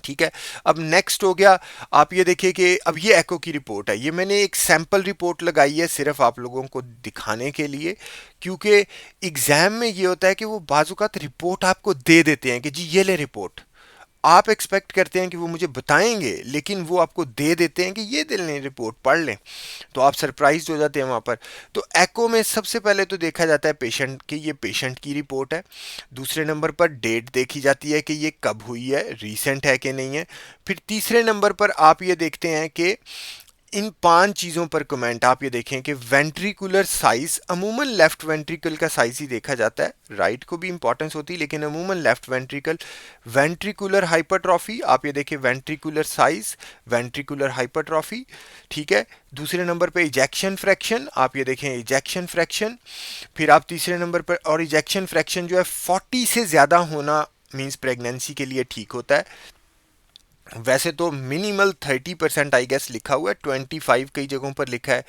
ठीक है, अब नेक्स्ट हो गया, आप ये देखिए कि अब ये एको की रिपोर्ट है, ये मैंने एक सैंपल रिपोर्ट लगाई है सिर्फ आप लोगों को दिखाने के लिए, क्योंकि एग्जाम में ये होता है कि वो बाजुकात रिपोर्ट आपको दे देते हैं कि जी ये ले रिपोर्ट, आप एक्सपेक्ट करते हैं कि वो मुझे बताएंगे, लेकिन वो आपको दे देते हैं कि ये दिल ने रिपोर्ट पढ़ लें, तो आप सरप्राइज हो जाते हैं वहाँ पर। तो एको में सबसे पहले तो देखा जाता है पेशेंट की, ये पेशेंट की रिपोर्ट है। दूसरे नंबर पर डेट देखी जाती है कि ये कब हुई है, रीसेंट है कि नहीं है। फिर तीसरे नंबर पर आप ये देखते हैं कि इन 5 चीज़ों पर कमेंट, आप ये देखें कि वेंट्रिकुलर साइज, अमूमन लेफ्ट वेंट्रिकल का साइज ही देखा जाता है, राइट को भी इंपॉर्टेंस होती है लेकिन अमूमन लेफ्ट वेंट्रिकल। वेंट्रिकुलर हाइपरट्रॉफी, आप ये देखें वेंट्रिकुलर साइज, वेंट्रिकुलर हाइपरट्रॉफी। ठीक है, दूसरे नंबर पे इजेक्शन फ्रैक्शन, आप ये देखें इजेक्शन फ्रैक्शन। फिर आप तीसरे नंबर पर, और इजेक्शन फ्रैक्शन जो है 40 से ज़्यादा होना मीन्स प्रेगनेंसी के लिए ठीक होता है। वैसे तो मिनिमल 30% आई गेस लिखा हुआ है, 25 कई जगहों पर लिखा है,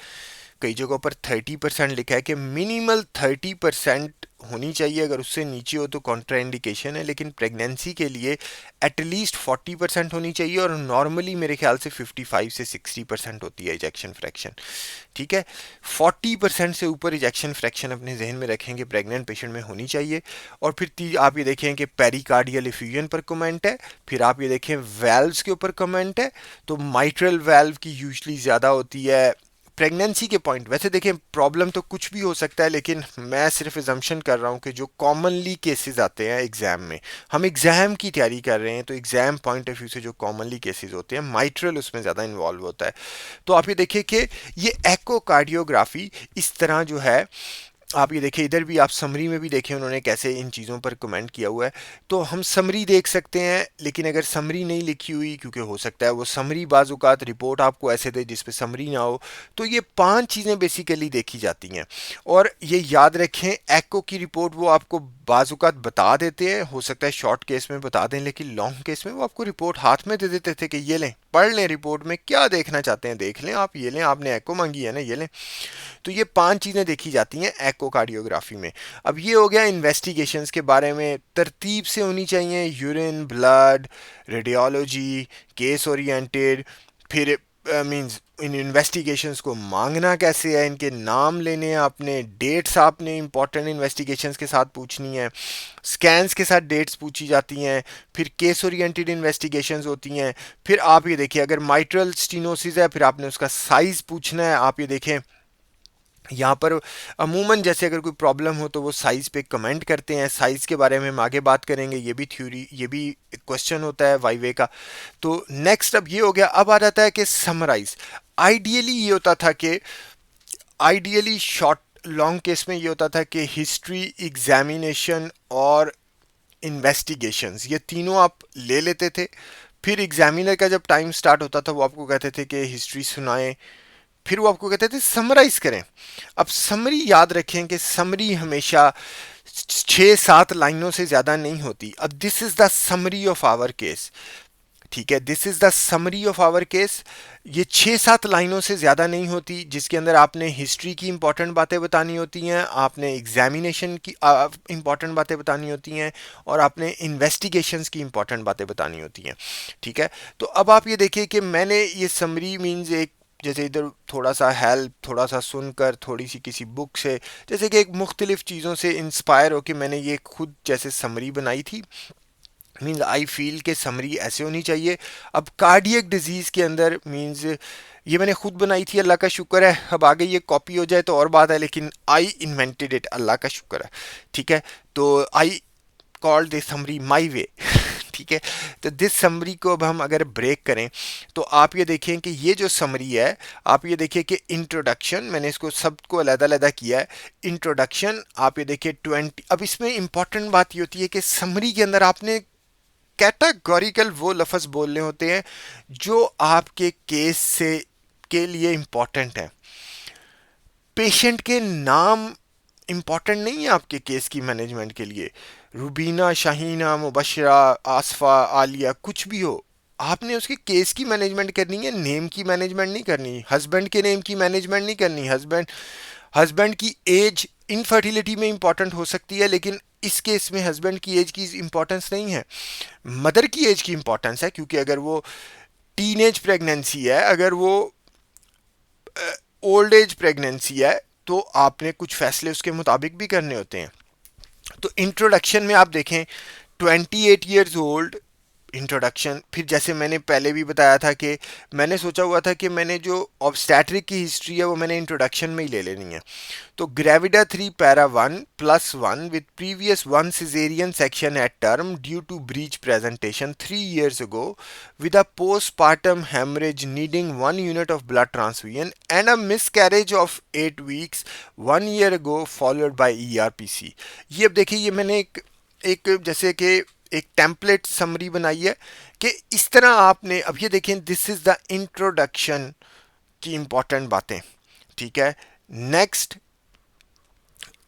कई जगहों पर 30% लिखा है कि मिनिमल 30% होनी चाहिए, अगर उससे नीचे हो तो कॉन्ट्राइंडिकेशन है, लेकिन प्रेगनेंसी के लिए एटलीस्ट 40% होनी चाहिए, और नॉर्मली मेरे ख्याल से 55 से 60% होती है इजेक्शन फ्रैक्शन। ठीक है, 40% से ऊपर इजेक्शन फ्रैक्शन अपने जहन में रखेंगे प्रेग्नेंट पेशेंट में होनी चाहिए। और फिर आप ये देखें कि पेरिकार्डियल इफ्यूजन पर कमेंट है। फिर आप ये देखें वेल्व्स के ऊपर कमेंट है, तो माइट्रल वेल्व की यूजली ज़्यादा होती है प्रेगनेंसी के पॉइंट। वैसे देखें प्रॉब्लम तो कुछ भी हो सकता है, लेकिन मैं सिर्फ एजम्पशन कर रहा हूँ कि जो कॉमनली केसेस आते हैं एग्जाम में, हम एग्जाम की तैयारी कर रहे हैं तो एग्जाम पॉइंट ऑफ व्यू से जो कॉमनली केसेस होते हैं माइट्रल उसमें ज़्यादा इन्वॉल्व होता है। तो आप ये देखिए कि ये एकोकार्डियोग्राफी इस तरह जो है, आप ये देखिए इधर भी आप समरी में भी देखें उन्होंने कैसे इन चीज़ों पर कमेंट किया हुआ है। तो हम समरी देख सकते हैं, लेकिन अगर समरी नहीं लिखी हुई, क्योंकि हो सकता है वो समरी बाजुकात रिपोर्ट आपको ऐसे दे जिस पे समरी ना हो, तो ये 5 चीज़ें बेसिकली देखी जाती हैं। और ये याद रखें एको की रिपोर्ट वो आपको बाजुकात बता देते हैं, हो सकता है शॉर्ट केस में बता दें, लेकिन लॉन्ग केस में वो आपको रिपोर्ट हाथ में दे देते थे कि ये लें पढ़ लें, रिपोर्ट में क्या देखना चाहते हैं देख लें आप, ये लें आपने एको मांगी है ना ये लें। तो ये 5 चीज़ें देखी जाती हैं एकोकार्डियोग्राफी में। अब ये हो गया इन्वेस्टिगेशंस के बारे में, तरतीब से होनी चाहिए, urine, blood, radiology, case oriented. फिर मींस इन इन्वेस्टिगेशंस को मांगना कैसे है, इनके नाम लेने हैं आपने, डेट्स आपने इंपॉर्टेंट इन्वेस्टिगेशंस के साथ पूछनी है, स्कैन्स के साथ डेट्स पूछी जाती हैं। फिर केस ओरिएंटेड इन्वेस्टिगेशंस होती हैं। फिर आप ये देखिए अगर माइट्रल स्टीनोसिस है, फिर आपने उसका साइज़ पूछना है। आप ये देखें यहाँ पर अमूमन जैसे अगर कोई प्रॉब्लम हो तो वो साइज़ पे कमेंट करते हैं, साइज़ के बारे में हम आगे बात करेंगे, ये भी थ्योरी, ये भी क्वेश्चन होता है वाइवे का। तो नेक्स्ट अब ये हो गया, अब आ जाता है कि समराइज। आइडियली ये होता था कि आइडियली शॉर्ट लॉन्ग केस में ये होता था कि हिस्ट्री, एग्जामिनेशन और इन्वेस्टिगेशंस, ये तीनों आप ले लेते थे। फिर एग्जामिनर का जब टाइम स्टार्ट होता था वो आपको कहते थे कि हिस्ट्री सुनाएं, फिर वो आपको कहते थे समराइज करें। अब समरी याद रखें कि समरी हमेशा 6-7 लाइनों से ज़्यादा नहीं होती। अब this is the summary of our case, ठीक है, this is the summary of our case. ये 6-7 लाइनों से ज़्यादा नहीं होती, जिसके अंदर आपने हिस्ट्री की इंपॉर्टेंट बातें बतानी होती हैं, आपने एग्जामिनेशन की इंपॉर्टेंट बातें बतानी होती हैं, और आपने इन्वेस्टिगेशंस की इंपॉर्टेंट बातें बतानी होती हैं। ठीक है, तो अब आप ये देखिए कि मैंने ये समरी मीन्स एक, जैसे इधर थोड़ा सा हेल्प, थोड़ा सा सुनकर, थोड़ी सी किसी बुक से, जैसे कि एक मुख्तलिफ चीज़ों से इंस्पायर होकर मैंने ये खुद जैसे समरी बनाई थी। मीन्स आई फील के समरी ऐसे होनी चाहिए। अब कार्डियक डिजीज़ के अंदर मीन्स ये मैंने खुद बनाई थी, अल्लाह का शुक्र है। अब आगे ये कॉपी हो जाए तो और बात है, लेकिन आई इन्वेंटेड इट, अल्लाह का शुक्र है। ठीक है, तो आई कॉल्ड दिस समरी माई वे। ठीक है, तो दिस समरी को अब हम अगर ब्रेक करें तो आप ये देखें कि ये जो समरी है, आप ये देखिए कि इंट्रोडक्शन, मैंने इसको सबको अलग-अलग किया है। इंट्रोडक्शन आप ये देखिए 20। अब इसमें इंपॉर्टेंट बात ये होती है कि समरी के अंदर आपने कैटेगोरिकल वो लफ्ज़ बोलने होते हैं जो आपके केस से के लिए इम्पॉर्टेंट है। पेशेंट के नाम इम्पॉर्टेंट नहीं है आपके केस की मैनेजमेंट के लिए। रुबीना, शाहीना, मुबशरा, आसफा, आलिया, कुछ भी हो, आपने उसके केस की मैनेजमेंट करनी है, नेम की मैनेजमेंट नहीं करनी। हस्बैंड के नेम की मैनेजमेंट नहीं करनी। हस्बैंड की एज इनफर्टिलिटी में इंपॉर्टेंट हो सकती है, लेकिन इस केस में हस्बैंड की एज की इंपॉर्टेंस नहीं है, मदर की एज की इंपॉर्टेंस है। क्योंकि अगर वो टीनेज प्रेगनेंसी है, अगर वो ओल्ड एज प्रेगनेंसी है, तो आपने कुछ फैसले उसके मुताबिक भी करने होते हैं। तो इंट्रोडक्शन में आप देखें 28 ईयर्स ओल्ड, इंट्रोडक्शन। फिर जैसे मैंने पहले भी बताया था कि मैंने सोचा हुआ था कि मैंने जो ऑब्स्टैट्रिक की हिस्ट्री है वो मैंने इंट्रोडक्शन में ही ले लेनी है। तो gravida 3 para 1+1 with previous 1 cesarean section at term due to breech presentation 3 years ago with a postpartum hemorrhage needing 1 unit of blood transfusion and a miscarriage of 8 weeks 1 year ago followed by ERPC। ये अब देखिए, ये मैंने एक जैसे कि एक template summary बनाई है कि इस तरह आपने, अब ये देखें, दिस इज द इंट्रोडक्शन की इंपॉर्टेंट बातें। ठीक है, next,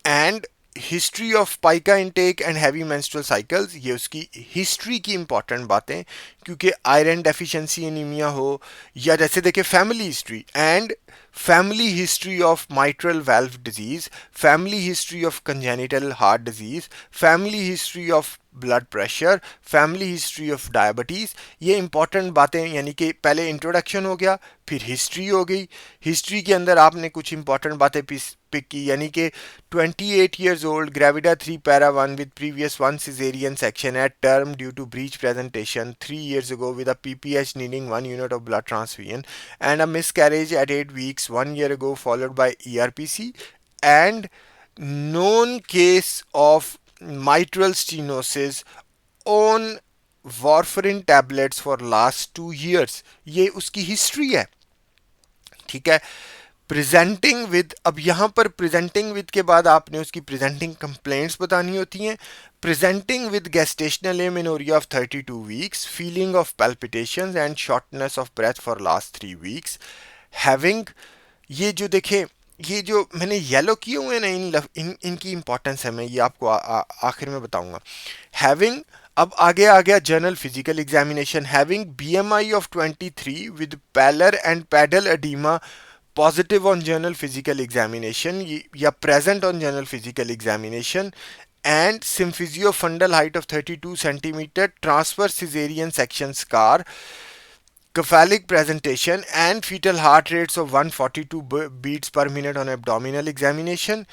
and history of pica intake and heavy menstrual cycles, ये उसकी हिस्ट्री की इंपॉर्टेंट बातें। क्योंकि आयरन डेफिशिएंसी एनीमिया हो, या जैसे देखिए family history, and family history of mitral valve disease, family history of congenital heart disease, family history of blood pressure, family history of diabetes. ये इंपॉर्टेंट बातें, यानी कि पहले इंट्रोडक्शन हो गया, फिर हिस्ट्री हो गई। हिस्ट्री के अंदर आपने कुछ इंपॉर्टेंट बातें पिक की, यानी कि 28 years old, gravida 3 para 1 with previous 1 cesarean section at term due to breech presentation 3 years ago with a PPH needing 1 unit of blood transfusion and a miscarriage at 8 weeks 1 year ago followed by ERPC, and known case of mitral stenosis on warfarin tablets for last 2 years। ये उसकी history है। ठीक है, presenting with, अब यहाँ पर presenting with के बाद आपने उसकी प्रेजेंटिंग कंप्लेंट्स बतानी होती हैं। Presenting with gestational amenorrhoea of 32 weeks, feeling of palpitations and shortness of breath for last 3 weeks, having, ये जो देखें, ये जो मैंने येलो किए हुए हैं ना, इनकी इंपॉर्टेंस है, मैं ये आपको आखिर में बताऊंगा। हैविंग, अब आगे आ गया general physical examination. Having BMI of 23 with pallor and pedal oedema positive on general physical examination या present on general physical examination, and symphysiofundal height of 32 centimeter, transverse caesarean section scar, cephalic presentation and fetal heart rates of 142 beats per minute on abdominal examination,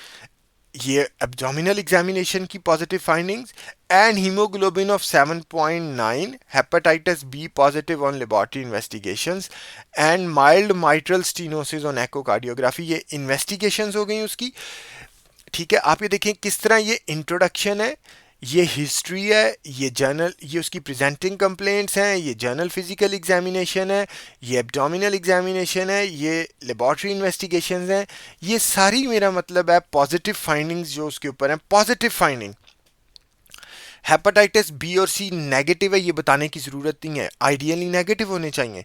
ये abdominal examination की positive findings, and haemoglobin of 7.9, hepatitis B positive on laboratory investigations, and mild mitral stenosis on echocardiography. ये investigations हो गई उसकी। ठीक है, आप ये देखें किस तरह ये इंट्रोडक्शन है, ये हिस्ट्री है, ये जर्नल, ये उसकी प्रेजेंटिंग कंप्लेंट्स हैं, ये जर्नल फिजिकल एग्जामिनेशन है, ये एब्डोमिनल एग्जामिनेशन है, ये लेबॉर्ट्री इन्वेस्टिगेशंस हैं। ये सारी, मेरा मतलब है, पॉजिटिव फाइंडिंग्स जो उसके ऊपर हैं। पॉजिटिव फाइंडिंग, हेपेटाइटिस बी और सी नेगेटिव है, ये बताने की ज़रूरत नहीं है, आइडियली नेगेटिव होने चाहिए।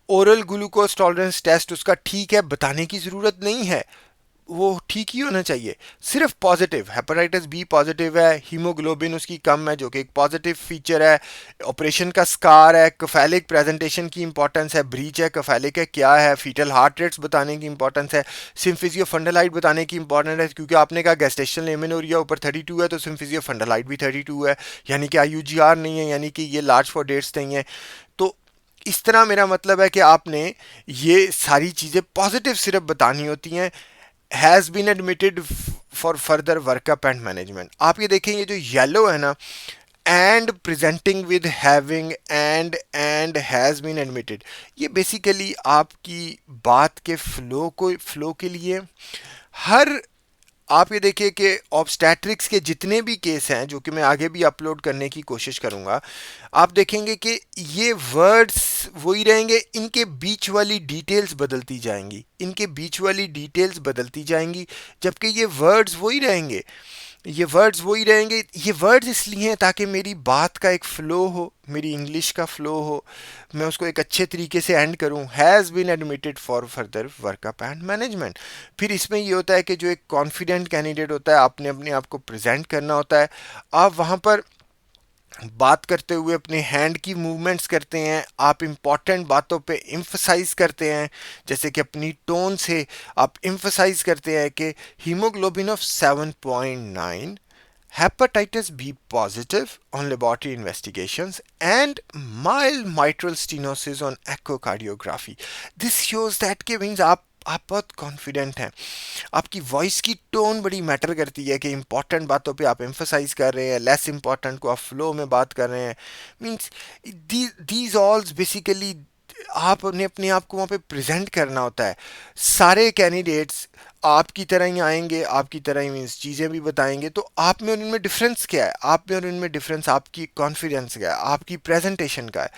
ओरल ग्लूकोज टॉलरेंस टेस्ट उसका ठीक है, बताने की ज़रूरत नहीं है, वो ठीक ही होना चाहिए। सिर्फ पॉजिटिव, हेपेटाइटिस बी पॉजिटिव है, हीमोग्लोबिन उसकी कम है जो कि एक पॉजिटिव फीचर है, ऑपरेशन का स्कार है, कफेलिक प्रेजेंटेशन की इंपॉर्टेंस है, ब्रीच है, कफेलिक है, क्या है, फीटल हार्ट रेट्स बताने की इंपॉर्टेंस है, सिम्फिजियोफंडलाइट बताने की इंपॉर्टेंट है। क्योंकि आपने कहा गेस्टेशनल एमेनोरिया ऊपर 32 है, तो सिम्फिजियोफंडलाइट भी 32 है, यानी कि IUGR नहीं है, यानी कि ये लार्ज फॉर डेट्स नहीं है। तो इस तरह मेरा मतलब है कि आपने ये सारी चीज़ें पॉजिटिव सिर्फ बतानी होती हैं। Has been admitted for further workup and management. आप ये देखें, ये जो येलो है ना, and presenting with having and has been admitted, ये बेसिकली आपकी बात के फ्लो के लिए हर, आप ये देखिए कि ऑब्स्टेट्रिक्स के जितने भी केस हैं जो कि मैं आगे भी अपलोड करने की कोशिश करूंगा, आप देखेंगे कि ये वर्ड्स वही रहेंगे, इनके बीच वाली डिटेल्स बदलती जाएंगी, इनके बीच वाली डिटेल्स बदलती जाएंगी, जबकि ये वर्ड्स वही रहेंगे, ये वर्ड्स वही रहेंगे। ये वर्ड्स इसलिए हैं ताकि मेरी बात का एक फ़्लो हो, मेरी इंग्लिश का फ़्लो हो, मैं उसको एक अच्छे तरीके से एंड करूं। Has been admitted for further workup and management. फिर इसमें ये होता है कि जो एक कॉन्फिडेंट कैंडिडेट होता है, आपने अपने आप को प्रेजेंट करना होता है, आप वहाँ पर बात करते हुए अपने हैंड की मूवमेंट्स करते हैं, आप इम्पॉर्टेंट बातों पे एम्फसाइज करते हैं, जैसे कि अपनी टोन से आप एम्फसाइज करते हैं कि haemoglobin of 7.9, hepatitis B positive on laboratory investigations, and mild mitral stenosis on echocardiography. This shows that कि means आप बहुत कॉन्फिडेंट हैं, आपकी वॉइस की टोन बड़ी मैटर करती है कि इंपॉर्टेंट बातों पे आप एम्फसाइज कर रहे हैं, लेस इंपॉर्टेंट को आप फ्लो में बात कर रहे हैं। मींस दीज ऑल्स बेसिकली आपने अपने आप को वहाँ पे प्रेजेंट करना होता है। सारे कैंडिडेट्स आपकी तरह ही आएंगे, आपकी तरह ही मीन्स चीज़ें भी बताएंगे, तो आप में और उनमें डिफरेंस क्या है? आप में और उनमें डिफरेंस आपकी कॉन्फिडेंस का है, आपकी प्रेजेंटेशन का है।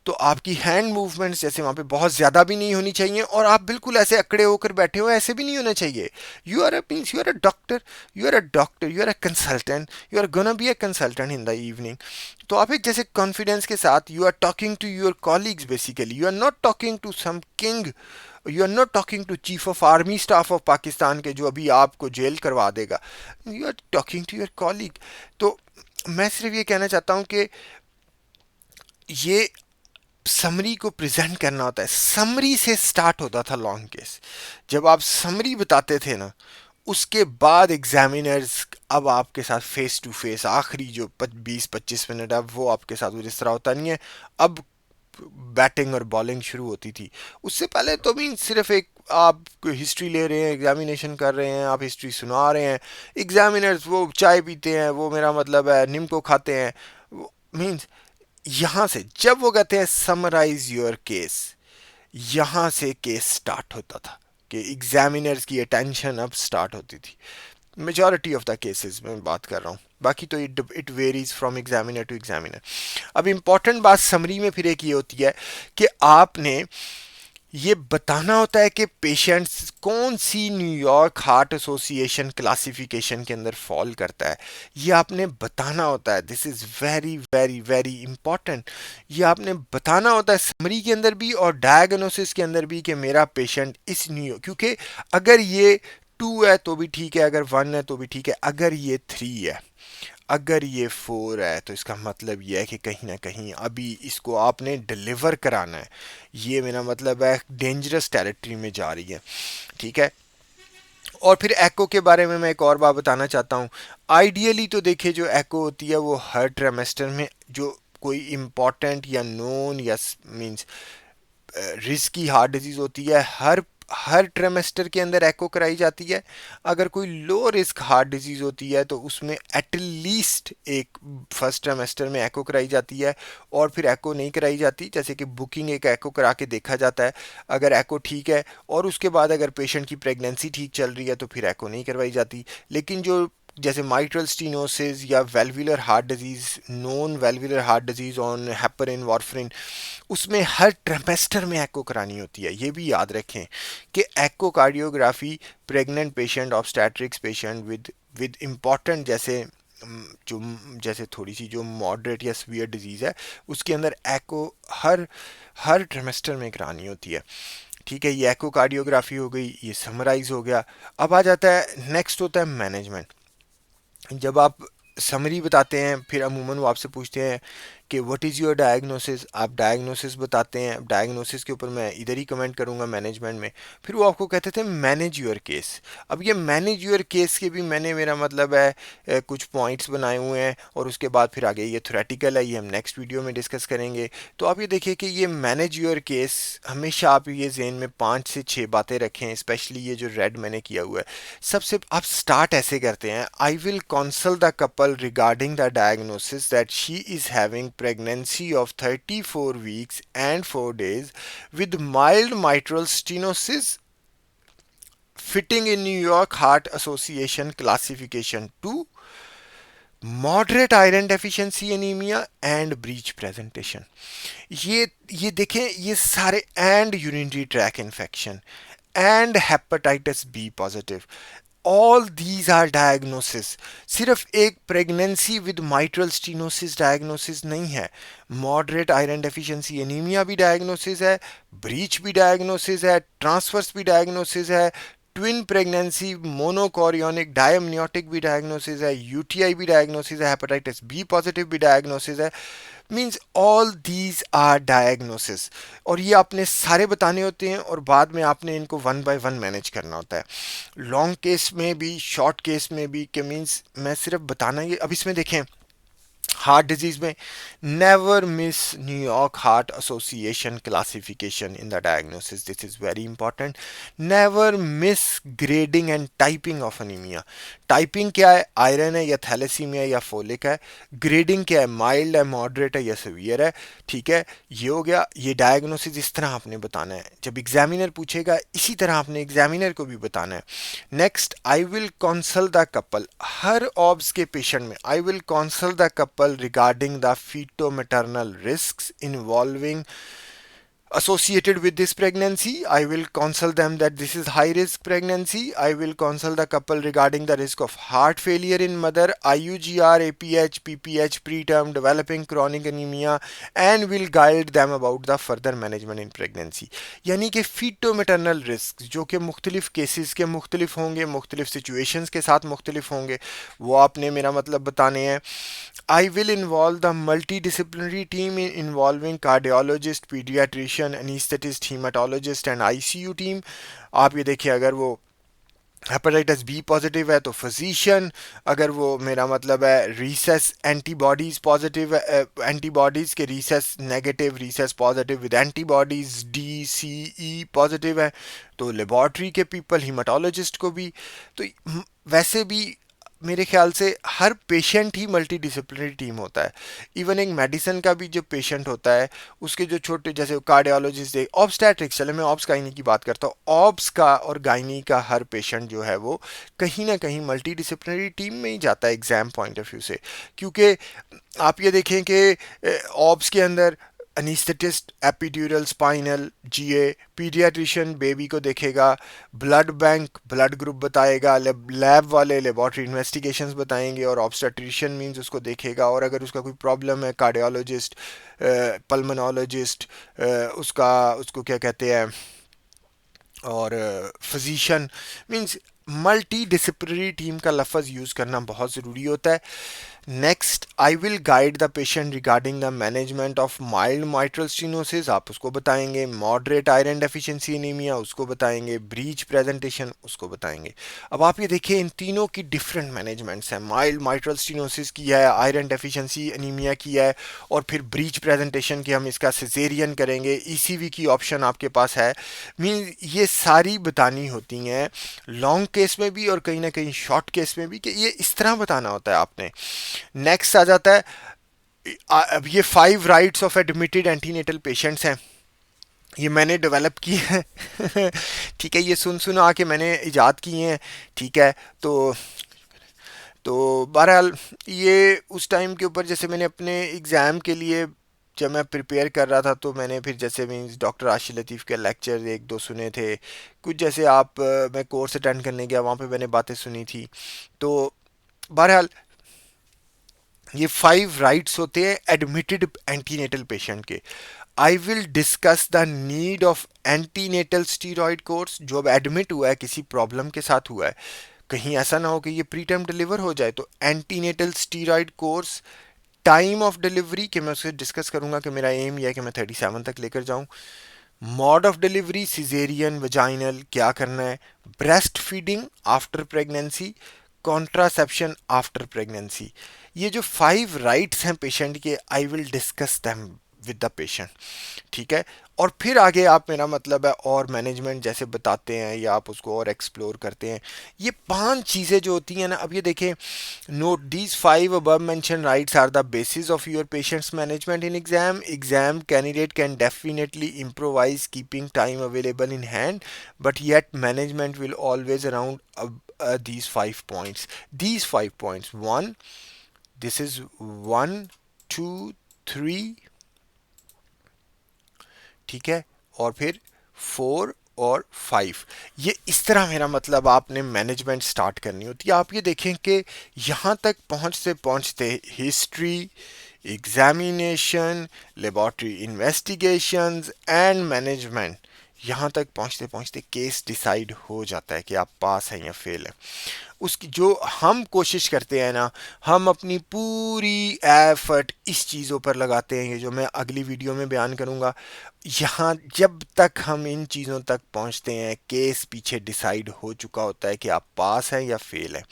तो आपकी हैंड मूवमेंट्स जैसे वहाँ पे बहुत ज़्यादा भी नहीं होनी चाहिए, और आप बिल्कुल ऐसे अकड़े होकर बैठे हो ऐसे भी नहीं होना चाहिए। You are a means you are a doctor, you are a doctor, you are a consultant, you are gonna be a consultant in the evening. तो आप एक जैसे कॉन्फिडेंस के साथ you are talking to your colleagues, basically you are not talking to some king, you are not talking to chief of army staff of Pakistan के जो अभी आपको जेल करवा देगा, you are talking to your colleague. तो मैं सिर्फ ये कहना चाहता हूँ कि ये समरी को प्रेजेंट करना होता है। समरी से स्टार्ट होता था लॉन्ग केस, जब आप समरी बताते थे ना, उसके बाद एग्जामिनर्स अब आपके साथ फेस टू फेस आखिरी जो 20-25 मिनट है वो आपके साथ इस तरह होता नहीं है। अब बैटिंग और बॉलिंग शुरू होती थी। उससे पहले तो मीन सिर्फ एक आप हिस्ट्री ले रहे हैं, एग्जामिनेशन कर रहे हैं, आप हिस्ट्री सुना रहे हैं, एग्जामिनर्स वो चाय पीते हैं, वो मेरा मतलब है निम्को खाते हैं, मीन्स यहाँ से जब वो कहते हैं समराइज योर केस, यहाँ से केस स्टार्ट होता था कि एग्जामिनर्स की अटेंशन अब स्टार्ट होती थी। मेजॉरिटी ऑफ द केसेस में बात कर रहा हूँ, बाकी तो it varies from examiner to examiner. अब इम्पॉर्टेंट बात समरी में फिर एक ये होती है कि आपने ये बताना होता है कि पेशेंट्स कौन सी न्यूयॉर्क हार्ट एसोसिएशन क्लासिफिकेशन के अंदर फॉल करता है, ये आपने बताना होता है। This is very very very important. ये आपने बताना होता है समरी के अंदर भी और डायग्नोसिस के अंदर भी कि मेरा पेशेंट इस न्यू, क्योंकि अगर ये 2 है तो भी ठीक है, अगर 1 है तो भी ठीक है, अगर ये 3 है, अगर ये 4 है, तो इसका मतलब ये है कि कहीं ना कहीं अभी इसको आपने डिलीवर कराना है। ये मेरा मतलब है डेंजरस टेरिटरी में जा रही है, ठीक है। और फिर एको के बारे में मैं एक और बात बताना चाहता हूँ। आइडियली तो देखिए जो एको होती है वो हर ट्रेमेस्टर में जो कोई इम्पॉर्टेंट या नोन या मींस रिस्की हार्ट डिजीज़ होती है, हर ट्रेमेस्टर के अंदर एको कराई जाती है। अगर कोई लो रिस्क हार्ट डिजीज़ होती है तो उसमें एटलीस्ट एक फर्स्ट ट्रेमेस्टर में एको कराई जाती है, और फिर एको नहीं कराई जाती, जैसे कि बुकिंग एक एको करा के देखा जाता है। अगर एको ठीक है और उसके बाद अगर पेशेंट की प्रेगनेंसी ठीक चल रही है तो फिर एको नहीं करवाई जाती। लेकिन जो जैसे माइट्रल स्टीनोसिस या valvular heart disease, non valvular heart disease on heparin warfarin, उसमें हर ट्रिमेस्टर में एको करानी होती है। ये भी याद रखें कि echocardiography pregnant patient, obstetrics patient with important जैसे जो जैसे थोड़ी सी जो मॉडरेट या सीवियर डिजीज़ है उसके अंदर एको हर हर ट्रिमेस्टर में करानी होती है, ठीक है। ये एकोकार्डियोग्राफी हो गई, ये समराइज हो गया। अब आ जाता है नेक्स्ट होता है मैनेजमेंट। जब आप समरी बताते हैं फिर अमूमन वो आपसे पूछते हैं कि व्हाट इज़ योर डायग्नोसिस, आप डायग्नोसिस बताते हैं। अब डायग्नोसिस के ऊपर मैं इधर ही कमेंट करूंगा मैनेजमेंट में। फिर वो आपको कहते थे मैनेज योर केस। अब ये मैनेज योर केस के भी मैंने, मेरा मतलब है कुछ पॉइंट्स बनाए हुए हैं, और उसके बाद फिर आगे ये थ्योरेटिकल है, ये हम नेक्स्ट वीडियो में डिस्कस करेंगे। तो आप ये देखिए कि ये मैनेज योर केस, हमेशा आप ये जेन में 5 से 6 बातें रखें, स्पेशली ये जो रेड मैंने किया हुआ है। सबसे आप स्टार्ट ऐसे करते हैं, I will counsel the couple regarding the diagnosis that she is having pregnancy of 34 weeks and 4 days with mild mitral stenosis fitting in New York Heart Association classification 2, moderate iron deficiency anaemia and breech presentation. ये देखें, ये सारे, and urinary tract infection and hepatitis B positive, all these are diagnosis. सिर्फ एक pregnancy with mitral stenosis diagnosis नहीं है, moderate iron deficiency anaemia भी diagnosis है, ब्रीच भी डायग्नोसिस है, ट्रांसफर्स भी डायग्नोसिस है, ट्विन प्रेगनेंसी मोनोकोरियोनिक डायमनियोटिक भी डायग्नोसिस है, यूटीआई भी डायग्नोसिस है, हेपेटाइटिस बी पॉजिटिव भी डायग्नोसिस है। Means all these are diagnosis, और ये आपने सारे बताने होते हैं, और बाद में आपने इनको वन बाय वन मैनेज करना होता है, लॉन्ग केस में भी शॉर्ट केस में भी। कि मीन्स मैं सिर्फ बताना, ये अब इसमें देखें हार्ट डिजीज में, never miss New York heart association classification in the diagnosis, this is very important. Never miss grading and typing of anaemia. Typing क्या है, आयरन है या थैलेसीमिया या फोलिक है। ग्रेडिंग क्या है, माइल्ड है, मॉडरेट है या सीवियर है। ठीक है, ये हो गया। ये डायग्नोसिस इस तरह आपने बताना है, जब एग्जामिनर पूछेगा इसी तरह आपने एग्जामिनर को भी बताना है। Next, I will counsel the couple, हर ऑब्स के पेशेंट में I will counsel the couple regarding the feto-maternal risks involving associated with this pregnancy. I will counsel them that this is high risk pregnancy. I will counsel the couple regarding the risk of heart failure in mother, IUGR, APH, PPH, preterm, developing chronic anemia, and will guide them about the further management in pregnancy. यानी कि feto maternal risk जो कि मुख्तलिफ cases के मुख्तलिफ होंगे, मुख्तलिफ situations के साथ मुख्तलिफ होंगे, वो आपने मेरा मतलब बताने हैं। I will involve the multidisciplinary team involving cardiologist, pediatrician, anesthetist, hematologist and ICU team. आप ये देखिए, अगर वो हेपेटाइटिस बी पॉजिटिव है तो फिजिशियन, अगर वो मेरा मतलब है रीसेस एंटीबॉडीज पॉजिटिव है, एंटीबॉडीज के recess negative, recess positive with antibodies DCE positive है तो लेबॉर्ट्री के पीपल, हीमाटोलॉजिस्ट को भी। तो वैसे भी मेरे ख्याल से हर पेशेंट ही मल्टी डिसिप्लिनरी टीम होता है। इवन एक मेडिसिन का भी जो पेशेंट होता है, उसके जो छोटे, जैसे कार्डियोलॉजिस्ट, ऑब्स्टेट्रिक्स, चले मैं ऑब्स गायनी की बात करता हूँ, ऑब्स का और गायनी का हर पेशेंट जो है वो कहीं ना कहीं मल्टी डिसिप्लिनरी टीम में ही जाता है एग्जाम पॉइंट ऑफ व्यू से। क्योंकि आप ये देखें कि ऑब्स के अंदर anaesthetist epidural spinal GA, paediatrician baby को देखेगा, ब्लड बैंक ब्लड ग्रुप बताएगा, लैब वाले लेबॉर्ट्री इन्वेस्टिगेशंस बताएंगे, और ऑब्स्टेट्रिशियन मींस उसको देखेगा, और अगर उसका कोई प्रॉब्लम है कार्डियोलॉजिस्ट, पल्मोनोलॉजिस्ट, उसको क्या कहते हैं, और physician, means multi disciplinary team का लफ्ज़ यूज़ करना बहुत ज़रूरी होता है। Next, I will guide the patient regarding the management of mild mitral stenosis, आप उसको बताएंगे। मॉडरेट आयरन डेफिशिएंसी एनीमिया उसको बताएंगे। ब्रीच प्रेजेंटेशन उसको बताएंगे। अब आप ये देखिए, इन तीनों की डिफरेंट मैनेजमेंट्स हैं। माइल्ड माइट्रल स्टीनोसिस की है, आयरन डेफिशिएंसी एनीमिया की है, और फिर ब्रीच प्रेजेंटेशन की हम इसका सिजेरियन करेंगे। ECV की ऑप्शन आपके पास है। मीन ये सारी बतानी होती हैं लॉन्ग केस में भी और कहीं ना कहीं शॉर्ट केस में भी, कि ये इस तरह बताना होता है आपने। नेक्स्ट आ जाता है, अब ये 5 rights of admitted antenatal patients हैं, ये मैंने डेवलप किए हैं। ठीक है, ये सुन सुन आके मैंने इजाद किए हैं। ठीक है, तो बहरहाल ये उस टाइम के ऊपर, जैसे मैंने अपने एग्ज़ाम के लिए जब मैं प्रिपेयर कर रहा था, तो मैंने फिर जैसे मीन्स डॉक्टर आशिर लतीफ़ के लेक्चर 1-2 सुने थे, कुछ जैसे आप मैं कोर्स अटेंड करने गया, वहाँ पे मैंने बातें सुनी थी। तो बहरहाल ये 5 राइट्स होते हैं एडमिटेड एंटीनेटल पेशेंट के। I will discuss the need of antenatal steroid course, जो अब एडमिट हुआ है, किसी प्रॉब्लम के साथ हुआ है, कहीं ऐसा ना हो कि ये प्री टर्म डिलीवर हो जाए, तो antenatal steroid course time of delivery कि मैं उससे डिस्कस करूंगा कि मेरा एम यह है कि मैं 37 तक लेकर जाऊं। Mode of delivery caesarean vaginal क्या करना है, breast feeding after pregnancy, contraception after pregnancy. ये जो 5 राइट्स हैं पेशेंट के, I will discuss them with the patient. ठीक है। और फिर आगे आप, मेरा मतलब है, और मैनेजमेंट जैसे बताते हैं या आप उसको और एक्सप्लोर करते हैं। ये 5 चीज़ें जो होती हैं ना, अब ये देखें, note these 5 above mentioned rights are the basis of your patient's management in exam candidate can definitely improvise keeping time available in hand, but yet management will always around these 5 points. These 5 points, one, this is 1 2 3, ठीक है, और फिर 4 और 5। ये इस तरह, मेरा मतलब, आपने मैनेजमेंट स्टार्ट करनी होती है। आप ये देखें कि यहाँ तक पहुँचते पहुँचते history, examination, laboratory investigations and management, यहाँ तक पहुँचते पहुँचते केस डिसाइड हो जाता है कि आप पास हैं या फेल हैं। उसकी जो हम कोशिश करते हैं ना, हम अपनी पूरी एफर्ट इस चीज़ों पर लगाते हैं, ये जो मैं अगली वीडियो में बयान करूँगा। यहाँ जब तक हम इन चीज़ों तक पहुँचते हैं, केस पीछे डिसाइड हो चुका होता है कि आप पास हैं या फेल हैं।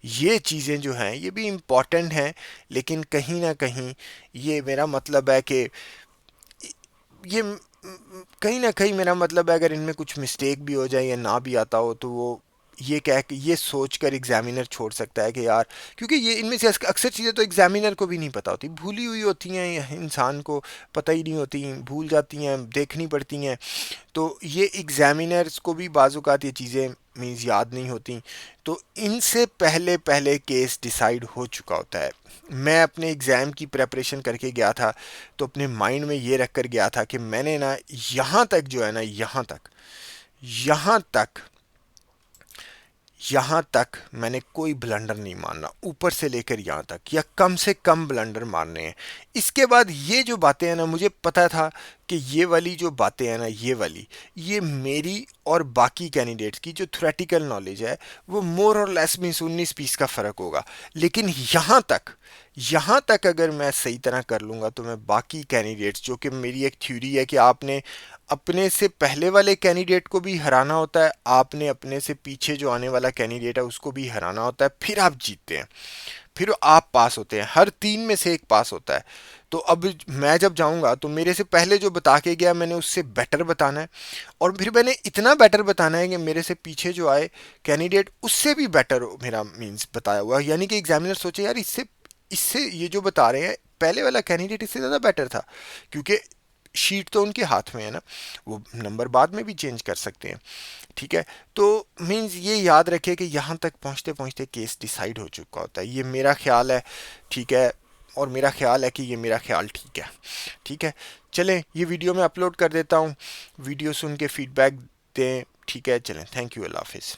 ये चीज़ें जो हैं ये भी इम्पॉर्टेंट हैं, लेकिन कहीं ना कहीं ये, मेरा मतलब है कि ये कहीं ना कहीं, मेरा मतलब है, अगर इनमें कुछ मिस्टेक भी हो जाए या ना भी आता हो, तो वो ये कह के, ये सोच कर एग्जामिनर छोड़ सकता है कि यार, क्योंकि ये इनमें से अक्सर चीज़ें तो एग्जामिनर को भी नहीं पता होती, भूली हुई होती हैं, इंसान को पता ही नहीं होती, भूल जाती हैं, देखनी पड़ती हैं। तो ये एग्जामिनर्स को भी बाज़-औक़ात ये चीज़ें मीन्स याद नहीं होती। तो इनसे पहले पहले केस डिसाइड हो चुका होता है। मैं अपने एग्ज़ाम की प्रेपरेशन करके गया था, तो अपने माइंड में ये रख कर गया था कि मैंने ना यहाँ तक जो है ना, यहाँ तक मैंने कोई ब्लंडर नहीं मारना, ऊपर से लेकर यहाँ तक, या कम से कम ब्लंडर मारने हैं। इसके बाद ये जो बातें हैं ना, मुझे पता था कि ये वाली जो बातें हैं ना, ये मेरी और बाकी कैंडिडेट्स की जो थ्योरेटिकल नॉलेज है, वो मोर और लेस मीन्स 19-20 का फ़र्क होगा। लेकिन यहाँ तक अगर मैं सही तरह कर लूँगा, तो मैं बाकी कैंडिडेट्स, जो कि मेरी एक थ्योरी है कि आपने अपने से पहले वाले कैंडिडेट को भी हराना होता है, आपने अपने से पीछे जो आने वाला कैंडिडेट है उसको भी हराना होता है, फिर आप जीतते हैं, फिर आप पास होते हैं। हर 3 में से एक पास होता है। तो अब मैं जब जाऊंगा, तो मेरे से पहले जो बता के गया, मैंने उससे बेटर बताना है, और फिर मैंने इतना बेटर बताना है कि मेरे से पीछे जो आए कैंडिडेट उससे भी बेटर हो, मेरा मीन्स बताया हुआ। यानी कि एग्जामिनर सोचे, यार इससे इससे ये जो बता रहे हैं, पहले वाला कैंडिडेट इससे ज़्यादा बेटर था, क्योंकि शीट तो उनके हाथ में है ना, वो नंबर बाद में भी चेंज कर सकते हैं। ठीक है। तो मीन्स ये याद रखिए कि यहाँ तक पहुँचते पहुँचते केस डिसाइड हो चुका होता है, ये मेरा ख्याल है। ठीक है। और मेरा ख्याल है कि ये मेरा ख्याल ठीक है। ठीक है। चलें, ये वीडियो मैं अपलोड कर देता हूँ, वीडियो सुन के फीडबैक दें। ठीक है, चलें, थैंक यू, अल्लाह हाफिज़।